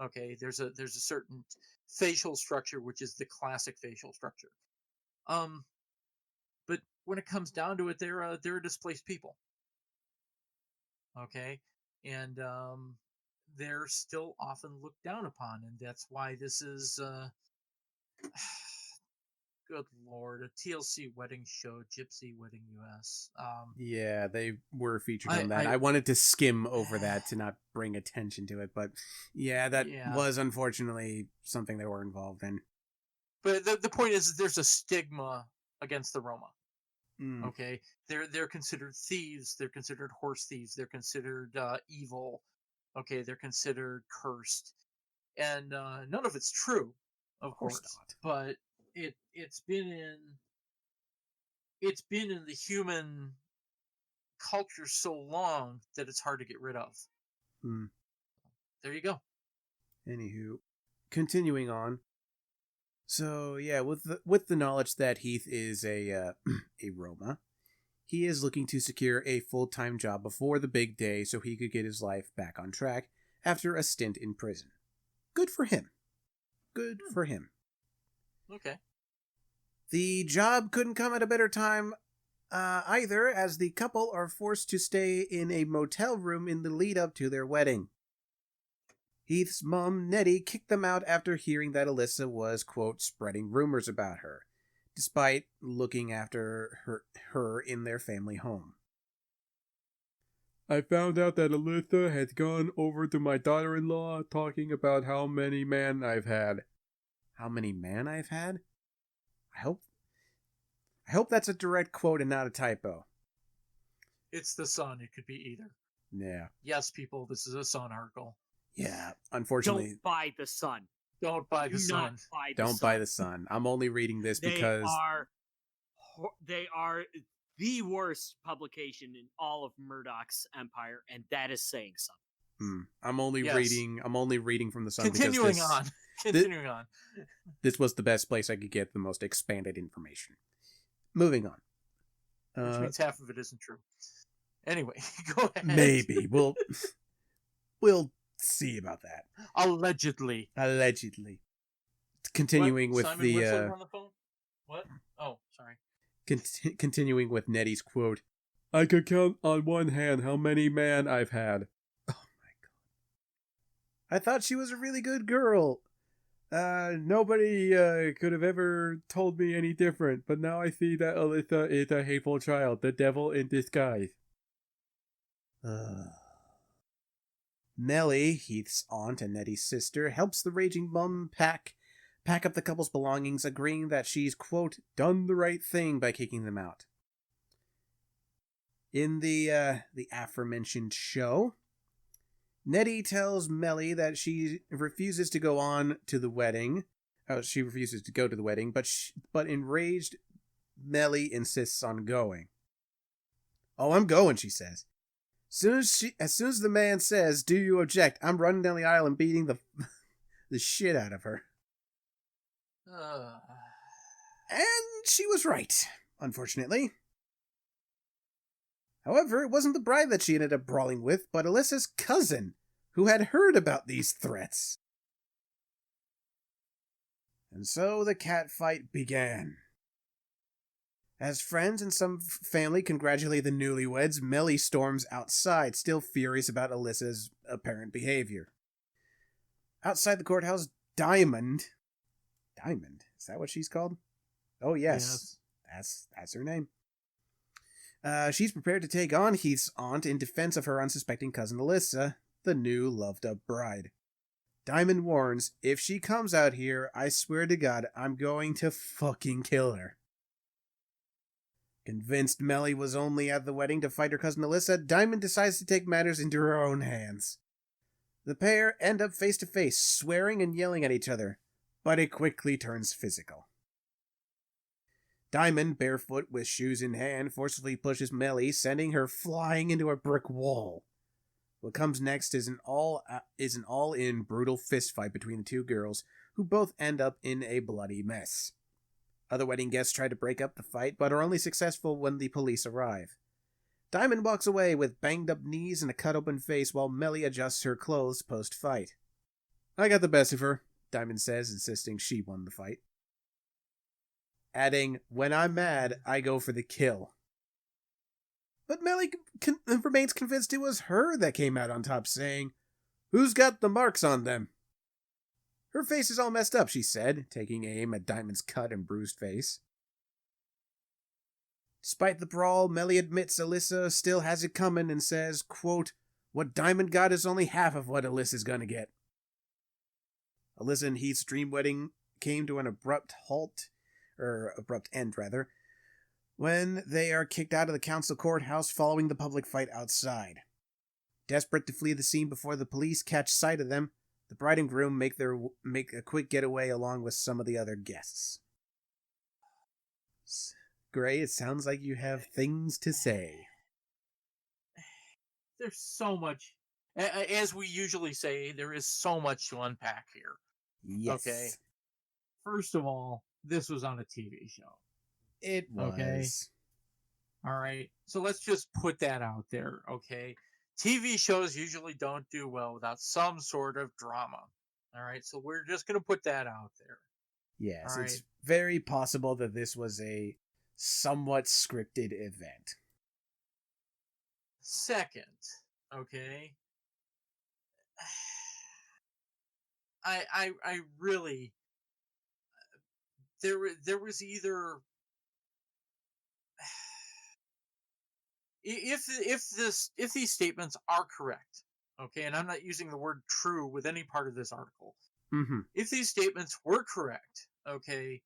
Okay, there's a certain facial structure, which is the classic facial structure. But when it comes down to it, they're displaced people. Okay, and they're still often looked down upon, and that's why this is good lord, a TLC wedding show, Gypsy Wedding US. Yeah, they were featured on that. I wanted to skim over that to not bring attention to it, but yeah, that was unfortunately something they were involved in. But the point is, there's a stigma against the Roma. Okay, they're considered thieves. They're considered horse thieves. They're considered evil. Okay, they're considered cursed, and none of it's true, of course not. But it's been in the human culture so long that it's hard to get rid of. There you go. Anywho, continuing on. So yeah, with the knowledge that Heath is a Roma, he is looking to secure a full-time job before the big day so he could get his life back on track after a stint in prison. Good for him. Good for him. Okay. The job couldn't come at a better time either, as the couple are forced to stay in a motel room in the lead-up to their wedding. Heath's mom, Nettie, kicked them out after hearing that Alyssa was, quote, spreading rumors about her, despite looking after her in their family home. I found out that Alyssa had gone over to my daughter-in-law talking about how many men I've had. How many men I've had? I hope that's a direct quote and not a typo. It's the Sun. It could be either. Yeah. Yes, people, this is a Sun article. Yeah, unfortunately. Don't buy the Sun. Don't buy the Sun. Don't buy the Sun. I'm only reading this because they are the worst publication in all of Murdoch's empire, and that is saying something. I'm only reading from the Sun. Continuing on. This was the best place I could get the most expanded information. Moving on. Which means half of it isn't true. Anyway, go ahead. Maybe we'll see about that. Allegedly. Continuing with Simon the Whistler on the phone? What? Oh, sorry. Continuing with Nettie's quote, I could count on one hand how many men I've had. Oh my god. I thought she was a really good girl. Nobody could have ever told me any different, but now I see that Alyssa is a hateful child, the devil in disguise. Melly, Heath's aunt and Nettie's sister, helps the raging mum pack up the couple's belongings, agreeing that she's, quote, done the right thing by kicking them out. In the aforementioned show, Nettie tells Melly that she refuses to go on to the wedding. She refuses to go to the wedding, but enraged Melly insists on going. "Oh, I'm going," she says. As soon as the man says, "Do you object?" I'm running down the aisle and beating the shit out of her. And she was right, unfortunately. However, it wasn't the bride that she ended up brawling with, but Alyssa's cousin, who had heard about these threats. And so the catfight began. As friends and some family congratulate the newlyweds, Melly storms outside, still furious about Alyssa's apparent behavior. Outside the courthouse, Diamond, is that what she's called? Oh yes. That's her name. She's prepared to take on Heath's aunt in defense of her unsuspecting cousin Alyssa, the new loved-up bride. Diamond warns, if she comes out here, I swear to God, I'm going to fucking kill her. Convinced Melly was only at the wedding to fight her cousin Alyssa, Diamond decides to take matters into her own hands. The pair end up face to face, swearing and yelling at each other, but it quickly turns physical. Diamond, barefoot with shoes in hand, forcefully pushes Melly, sending her flying into a brick wall. What comes next is an all-in brutal fistfight between the two girls, who both end up in a bloody mess. Other wedding guests try to break up the fight, but are only successful when the police arrive. Diamond walks away with banged-up knees and a cut-open face while Melly adjusts her clothes post-fight. "I got the best of her," Diamond says, insisting she won the fight. Adding, "When I'm mad, I go for the kill." But Melly remains convinced it was her that came out on top, saying, "Who's got the marks on them?" "Her face is all messed up," she said, taking aim at Diamond's cut and bruised face. Despite the brawl, Melly admits Alyssa still has it coming and says, quote, "What Diamond got is only half of what Alyssa's gonna get." Alyssa and Heath's dream wedding came to an abrupt end, when they are kicked out of the council courthouse following the public fight outside. Desperate to flee the scene before the police catch sight of them, the bride and groom make a quick getaway along with some of the other guests. Gray, it sounds like you have things to say. There's so much, as we usually say, there is so much to unpack here. Yes. Okay. First of all, this was on a TV show. It was. Okay. All right. So let's just put that out there. Okay. TV shows usually don't do well without some sort of drama. All right. So we're just going to put that out there. Yes. All It's right. very possible that this was a somewhat scripted event. Second, okay. I really, there was either, if these statements are correct, okay, and I'm not using the word true with any part of this article. Mm-hmm. If these statements were correct, okay,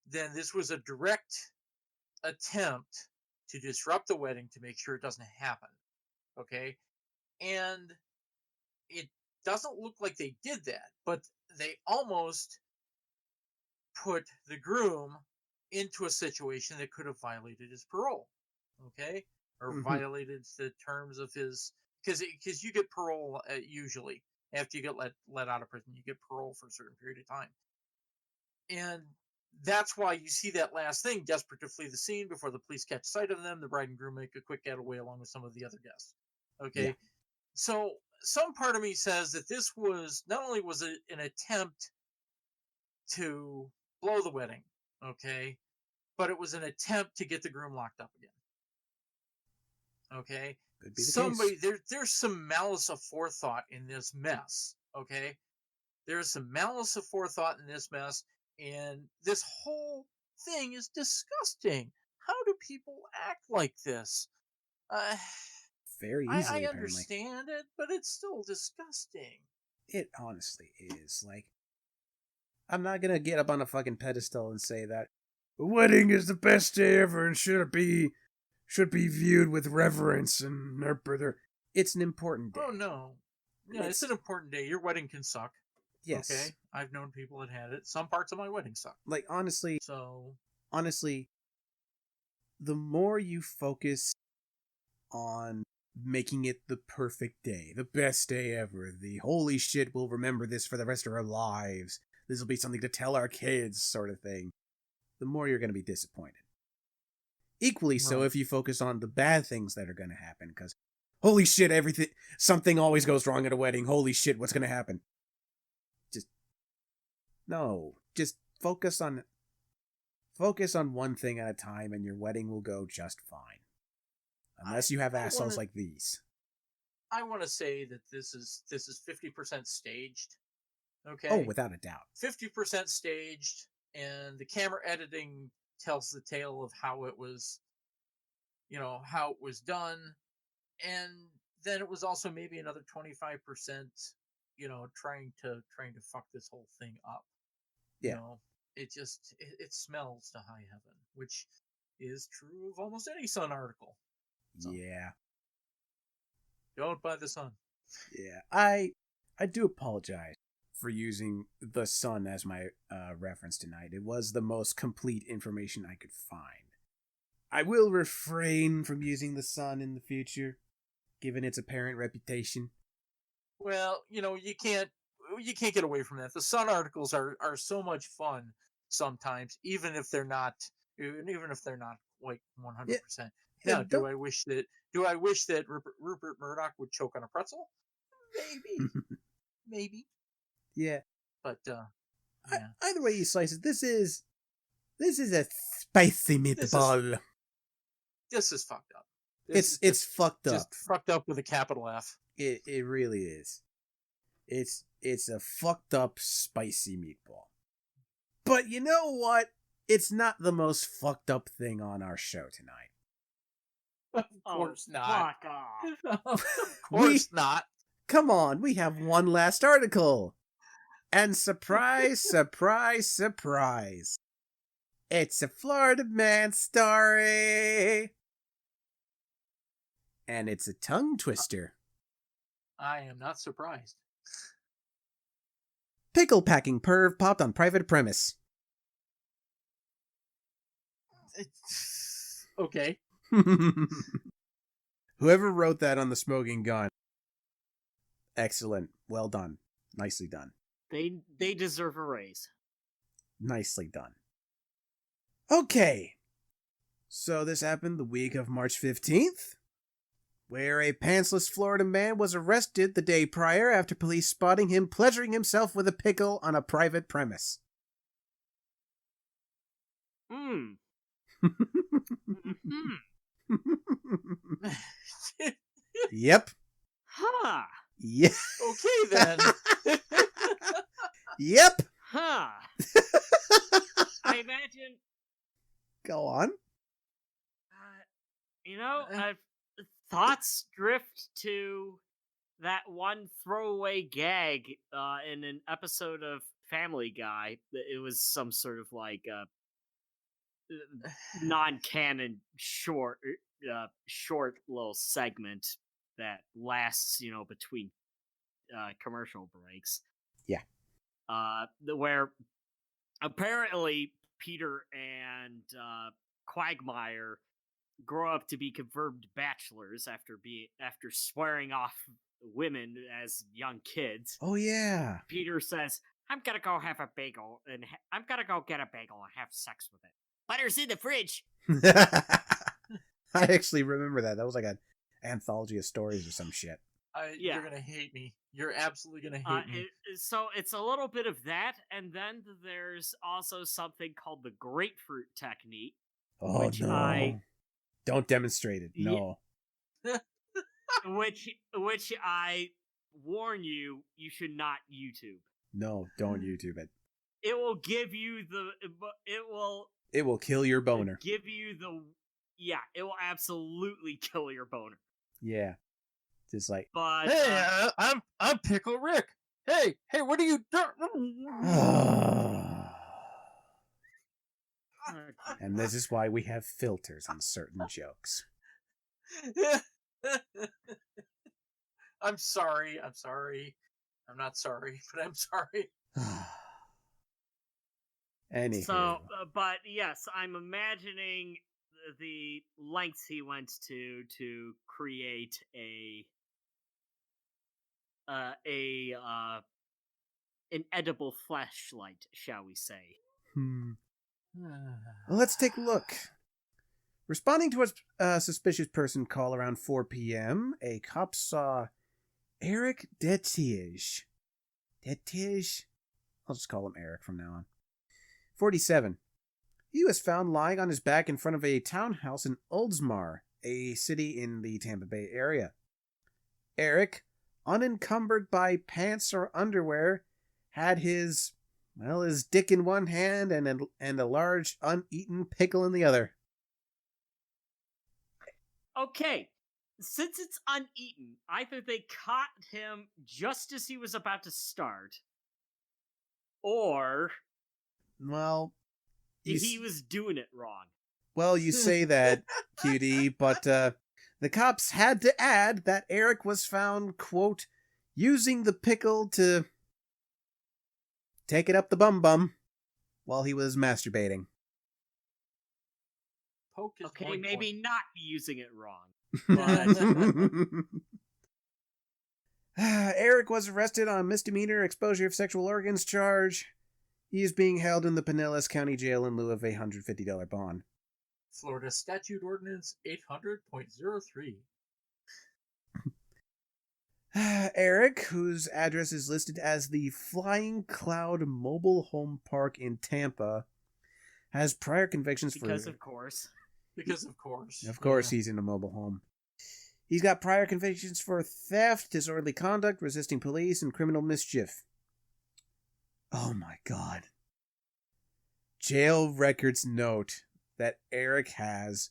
then this was a direct attempt to disrupt the wedding to make sure it doesn't happen, okay, and it doesn't look like they did that, but they almost put the groom into a situation that could have violated his parole, okay, or violated the terms of his, because you get parole usually after you get let out of prison, you get parole for a certain period of time, and that's why you see that last thing, desperate to flee the scene before the police catch sight of them. The bride and groom make a quick getaway along with some of the other guests. Okay, yeah. So some part of me says that this was not only was it an attempt to blow the wedding, okay, but it was an attempt to get the groom locked up again. Okay, could be the case. There's some malice aforethought in this mess. Okay, there's some malice aforethought in this mess, and this whole thing is disgusting. How do people act like this? Very easily, I understand it, but it's still disgusting. It honestly is. Like, I'm not gonna get up on a fucking pedestal and say that the wedding is the best day ever and should be viewed with reverence and nurture. It's an important day. Oh no. Yeah, it's an important day. Your wedding can suck. Yes. Okay. I've known people that had it. Some parts of my wedding suck. Like, honestly, So the more you focus on making it the perfect day, the best day ever, the holy shit, we'll remember this for the rest of our lives, this will be something to tell our kids sort of thing, the more you're going to be disappointed. Equally so Right. if you focus on the bad things that are going to happen, because holy shit, something always goes wrong at a wedding, holy shit, what's going to happen? Just focus on one thing at a time and your wedding will go just fine. Unless you have assholes like these. I want to say that this is 50% staged. Okay. Oh, without a doubt. 50% staged, and the camera editing tells the tale of how it was, how it was done, and then it was also maybe another 25%, trying to fuck this whole thing up. Yeah. It smells to high heaven, which is true of almost any Sun article. So, Yeah. don't buy the Sun. Yeah. I do apologize for using the Sun as my reference tonight. It was the most complete information I could find. I will refrain from using the Sun in the future, given its apparent reputation. Well, you can't get away from that. The Sun articles are so much fun sometimes, even if they're not like 100%. Yeah, Now, do I wish that Rupert Murdoch would choke on a pretzel? Maybe. Yeah. But yeah. Either way you slice it, this is a spicy meatball. This is fucked up. It's fucked up. Just fucked up with a capital F. It really is. It's a fucked up spicy meatball. But you know what? It's not the most fucked up thing on our show tonight. Of course not. Fuck off. Of course not. Come on, we have one last article. And surprise, surprise, surprise. It's a Florida man story. And it's a tongue twister. I am not surprised. Pickle packing perv popped on private premise. Okay. Whoever wrote that on the smoking gun. Excellent. Well done. Nicely done. They deserve a raise. Nicely done. Okay. So this happened the week of March 15th, where a pantsless Florida man was arrested the day prior after police spotting him pleasuring himself with a pickle on a private premise. Yep. Huh. Yeah. Okay then. Yep. Huh. I imagine. Go on. Thoughts drift to that one throwaway gag in an episode of Family Guy. It was some sort of like non-canon short little segment that lasts, between commercial breaks. Yeah. Where apparently Peter and Quagmire grow up to be confirmed bachelors after swearing off women as young kids. Oh yeah. Peter says, "I'm gonna go have a bagel and I'm gonna go get a bagel and have sex with it. Butter's in the fridge." I actually remember that. That was like an anthology of stories or some shit. You're gonna hate me. You're absolutely gonna hate me. So it's a little bit of that, and then there's also something called the grapefruit technique. Oh which no! Don't demonstrate it. No. Which I warn you should not YouTube. No, don't YouTube it. It will give you It will kill your boner. It will absolutely kill your boner. Yeah. Just like, but hey, I'm Pickle Rick. Hey, what are you doing? And this is why we have filters on certain jokes. I'm sorry. I'm sorry. I'm not sorry, but I'm sorry. Anywho. So, but yes, I'm imagining the lengths he went to create an edible flashlight, shall we say? Well, let's take a look. Responding to a suspicious person call around 4 p.m., a cop saw Eric Dettige. Dettige? I'll just call him Eric from now on. 47. He was found lying on his back in front of a townhouse in Oldsmar, a city in the Tampa Bay area. Eric, unencumbered by pants or underwear, had his dick in one hand and a large uneaten pickle in the other. Okay, since it's uneaten, either they caught him just as he was about to start, or Well, he was doing it wrong. Well, you say that, QD, but the cops had to add that Eric was found, quote, using the pickle to take it up the bum while he was masturbating. Okay, maybe not using it wrong. Eric was arrested on a misdemeanor exposure of sexual organs charge. He is being held in the Pinellas County Jail in lieu of a $150 bond. Florida Statute Ordinance 800.03. Eric, whose address is listed as the Flying Cloud Mobile Home Park in Tampa, has prior convictions Because of course. Of course, he's in a mobile home. He's got prior convictions for theft, disorderly conduct, resisting police, and criminal mischief. Oh my god. Jail records note that Eric has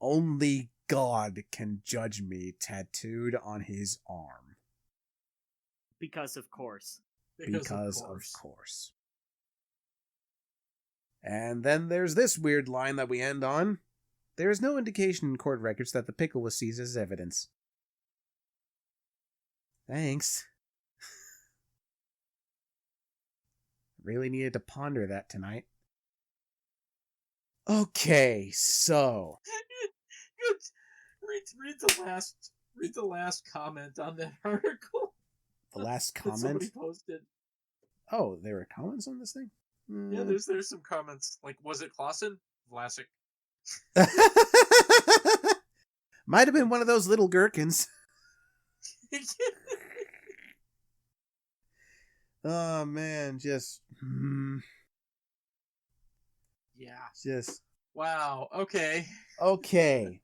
"Only God Can Judge Me" tattooed on his arm. Because of course. Because of course. And then there's this weird line that we end on. There is no indication in court records that the pickle was seized as evidence. Thanks. Really needed to ponder that tonight. Okay, so read the last comment on that article. The last that somebody comment? posted. Oh, there were comments on this thing? Yeah, there's some comments. Like, was it Clausen? Vlasic. Might have been one of those little gherkins. Oh man, just yeah. Just wow. Okay. Okay.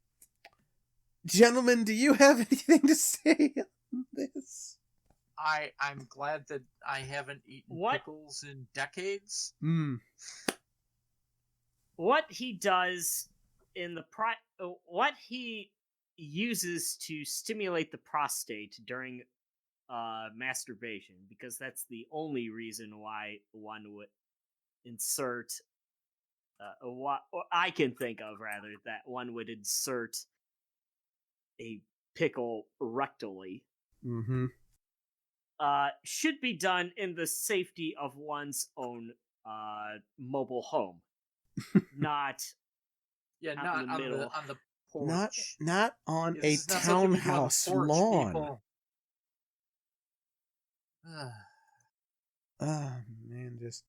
Gentlemen, do you have anything to say on this? I'm glad that I haven't eaten pickles in decades. What he does in the what he uses to stimulate the prostate during masturbation, because that's the only reason why one would insert what I can think of, rather, that one would insert a pickle rectally. Mm-hmm. Should be done in the safety of one's own mobile home, not not in the on middle. the porch. Not on a This is not something you do on the townhouse porch, lawn. people. Oh man, just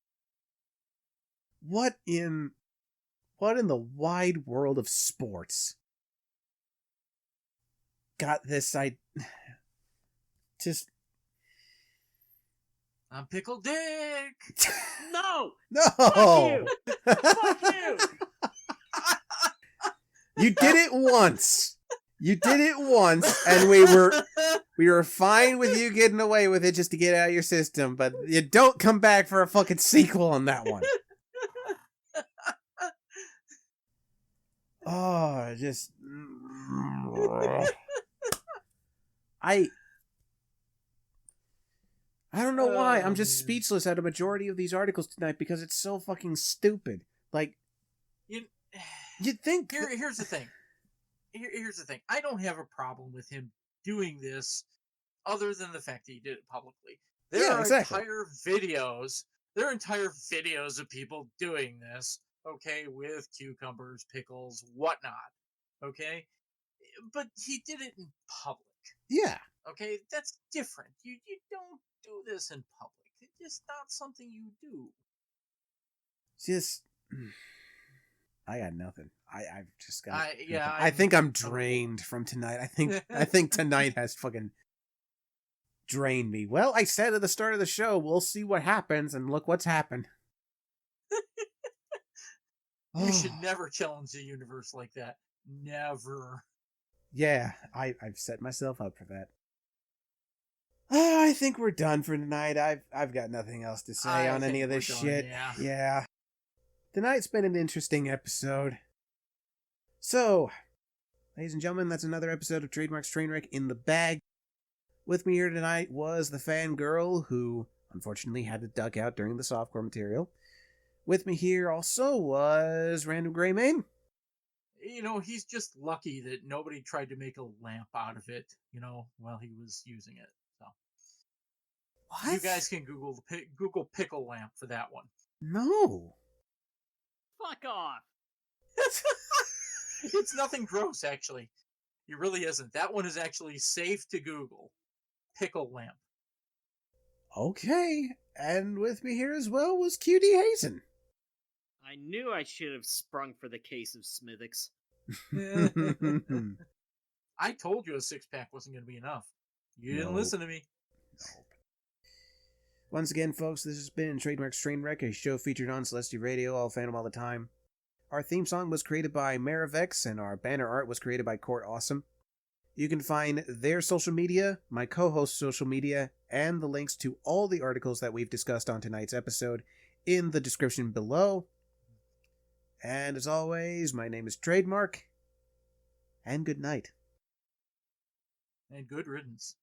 what in the wide world of sports got this just I'm Pickle Dick. No. Fuck you. Fuck you. You did it once. And we were fine with you getting away with it just to get out of your system, but you don't come back for a fucking sequel on that one. Oh, just I don't know why. I'm just speechless at a majority of these articles tonight because it's so fucking stupid. Like, you'd think... Here's the thing. here's the thing. I don't have a problem with him doing this, other than the fact that he did it publicly. There are entire videos of people doing this, okay, with cucumbers, pickles, whatnot, okay? But he did it in public. Yeah. Okay, that's different. You don't do this in public. It's just not something you do. Just, I got nothing. I've just got. Yeah. I think I'm drained from tonight. I think tonight has fucking drained me. Well, I said at the start of the show, we'll see what happens, and look what's happened. You should never challenge the universe like that. Never. Yeah, I've set myself up for that. I think we're done for tonight. I've got nothing else to say on any of this shit. Yeah. Tonight's been an interesting episode. So, ladies and gentlemen, that's another episode of Trademark's Trainwreck in the bag. With me here tonight was TheFangirl, who unfortunately had to duck out during the softcore material. With me here also was RandomGreymane. He's just lucky that nobody tried to make a lamp out of it, while he was using it. So, what? You guys can Google Pickle lamp for that one. No. Fuck off. It's nothing gross, actually. It really isn't. That one is actually safe to Google. Pickle lamp. Okay. And with me here as well was qdHazen. I knew I should have sprung for the case of Smithix. I told you a 6-pack wasn't going to be enough. You didn't listen to me. Nope. Once again, folks, this has been Trademark's Trainwreck, a show featured on Celestia Radio, all fandom all the time. Our theme song was created by Marivex, and our banner art was created by Court Awesome. You can find their social media, my co-host's social media, and the links to all the articles that we've discussed on tonight's episode in the description below. And as always, my name is Trademark, and good night. And good riddance.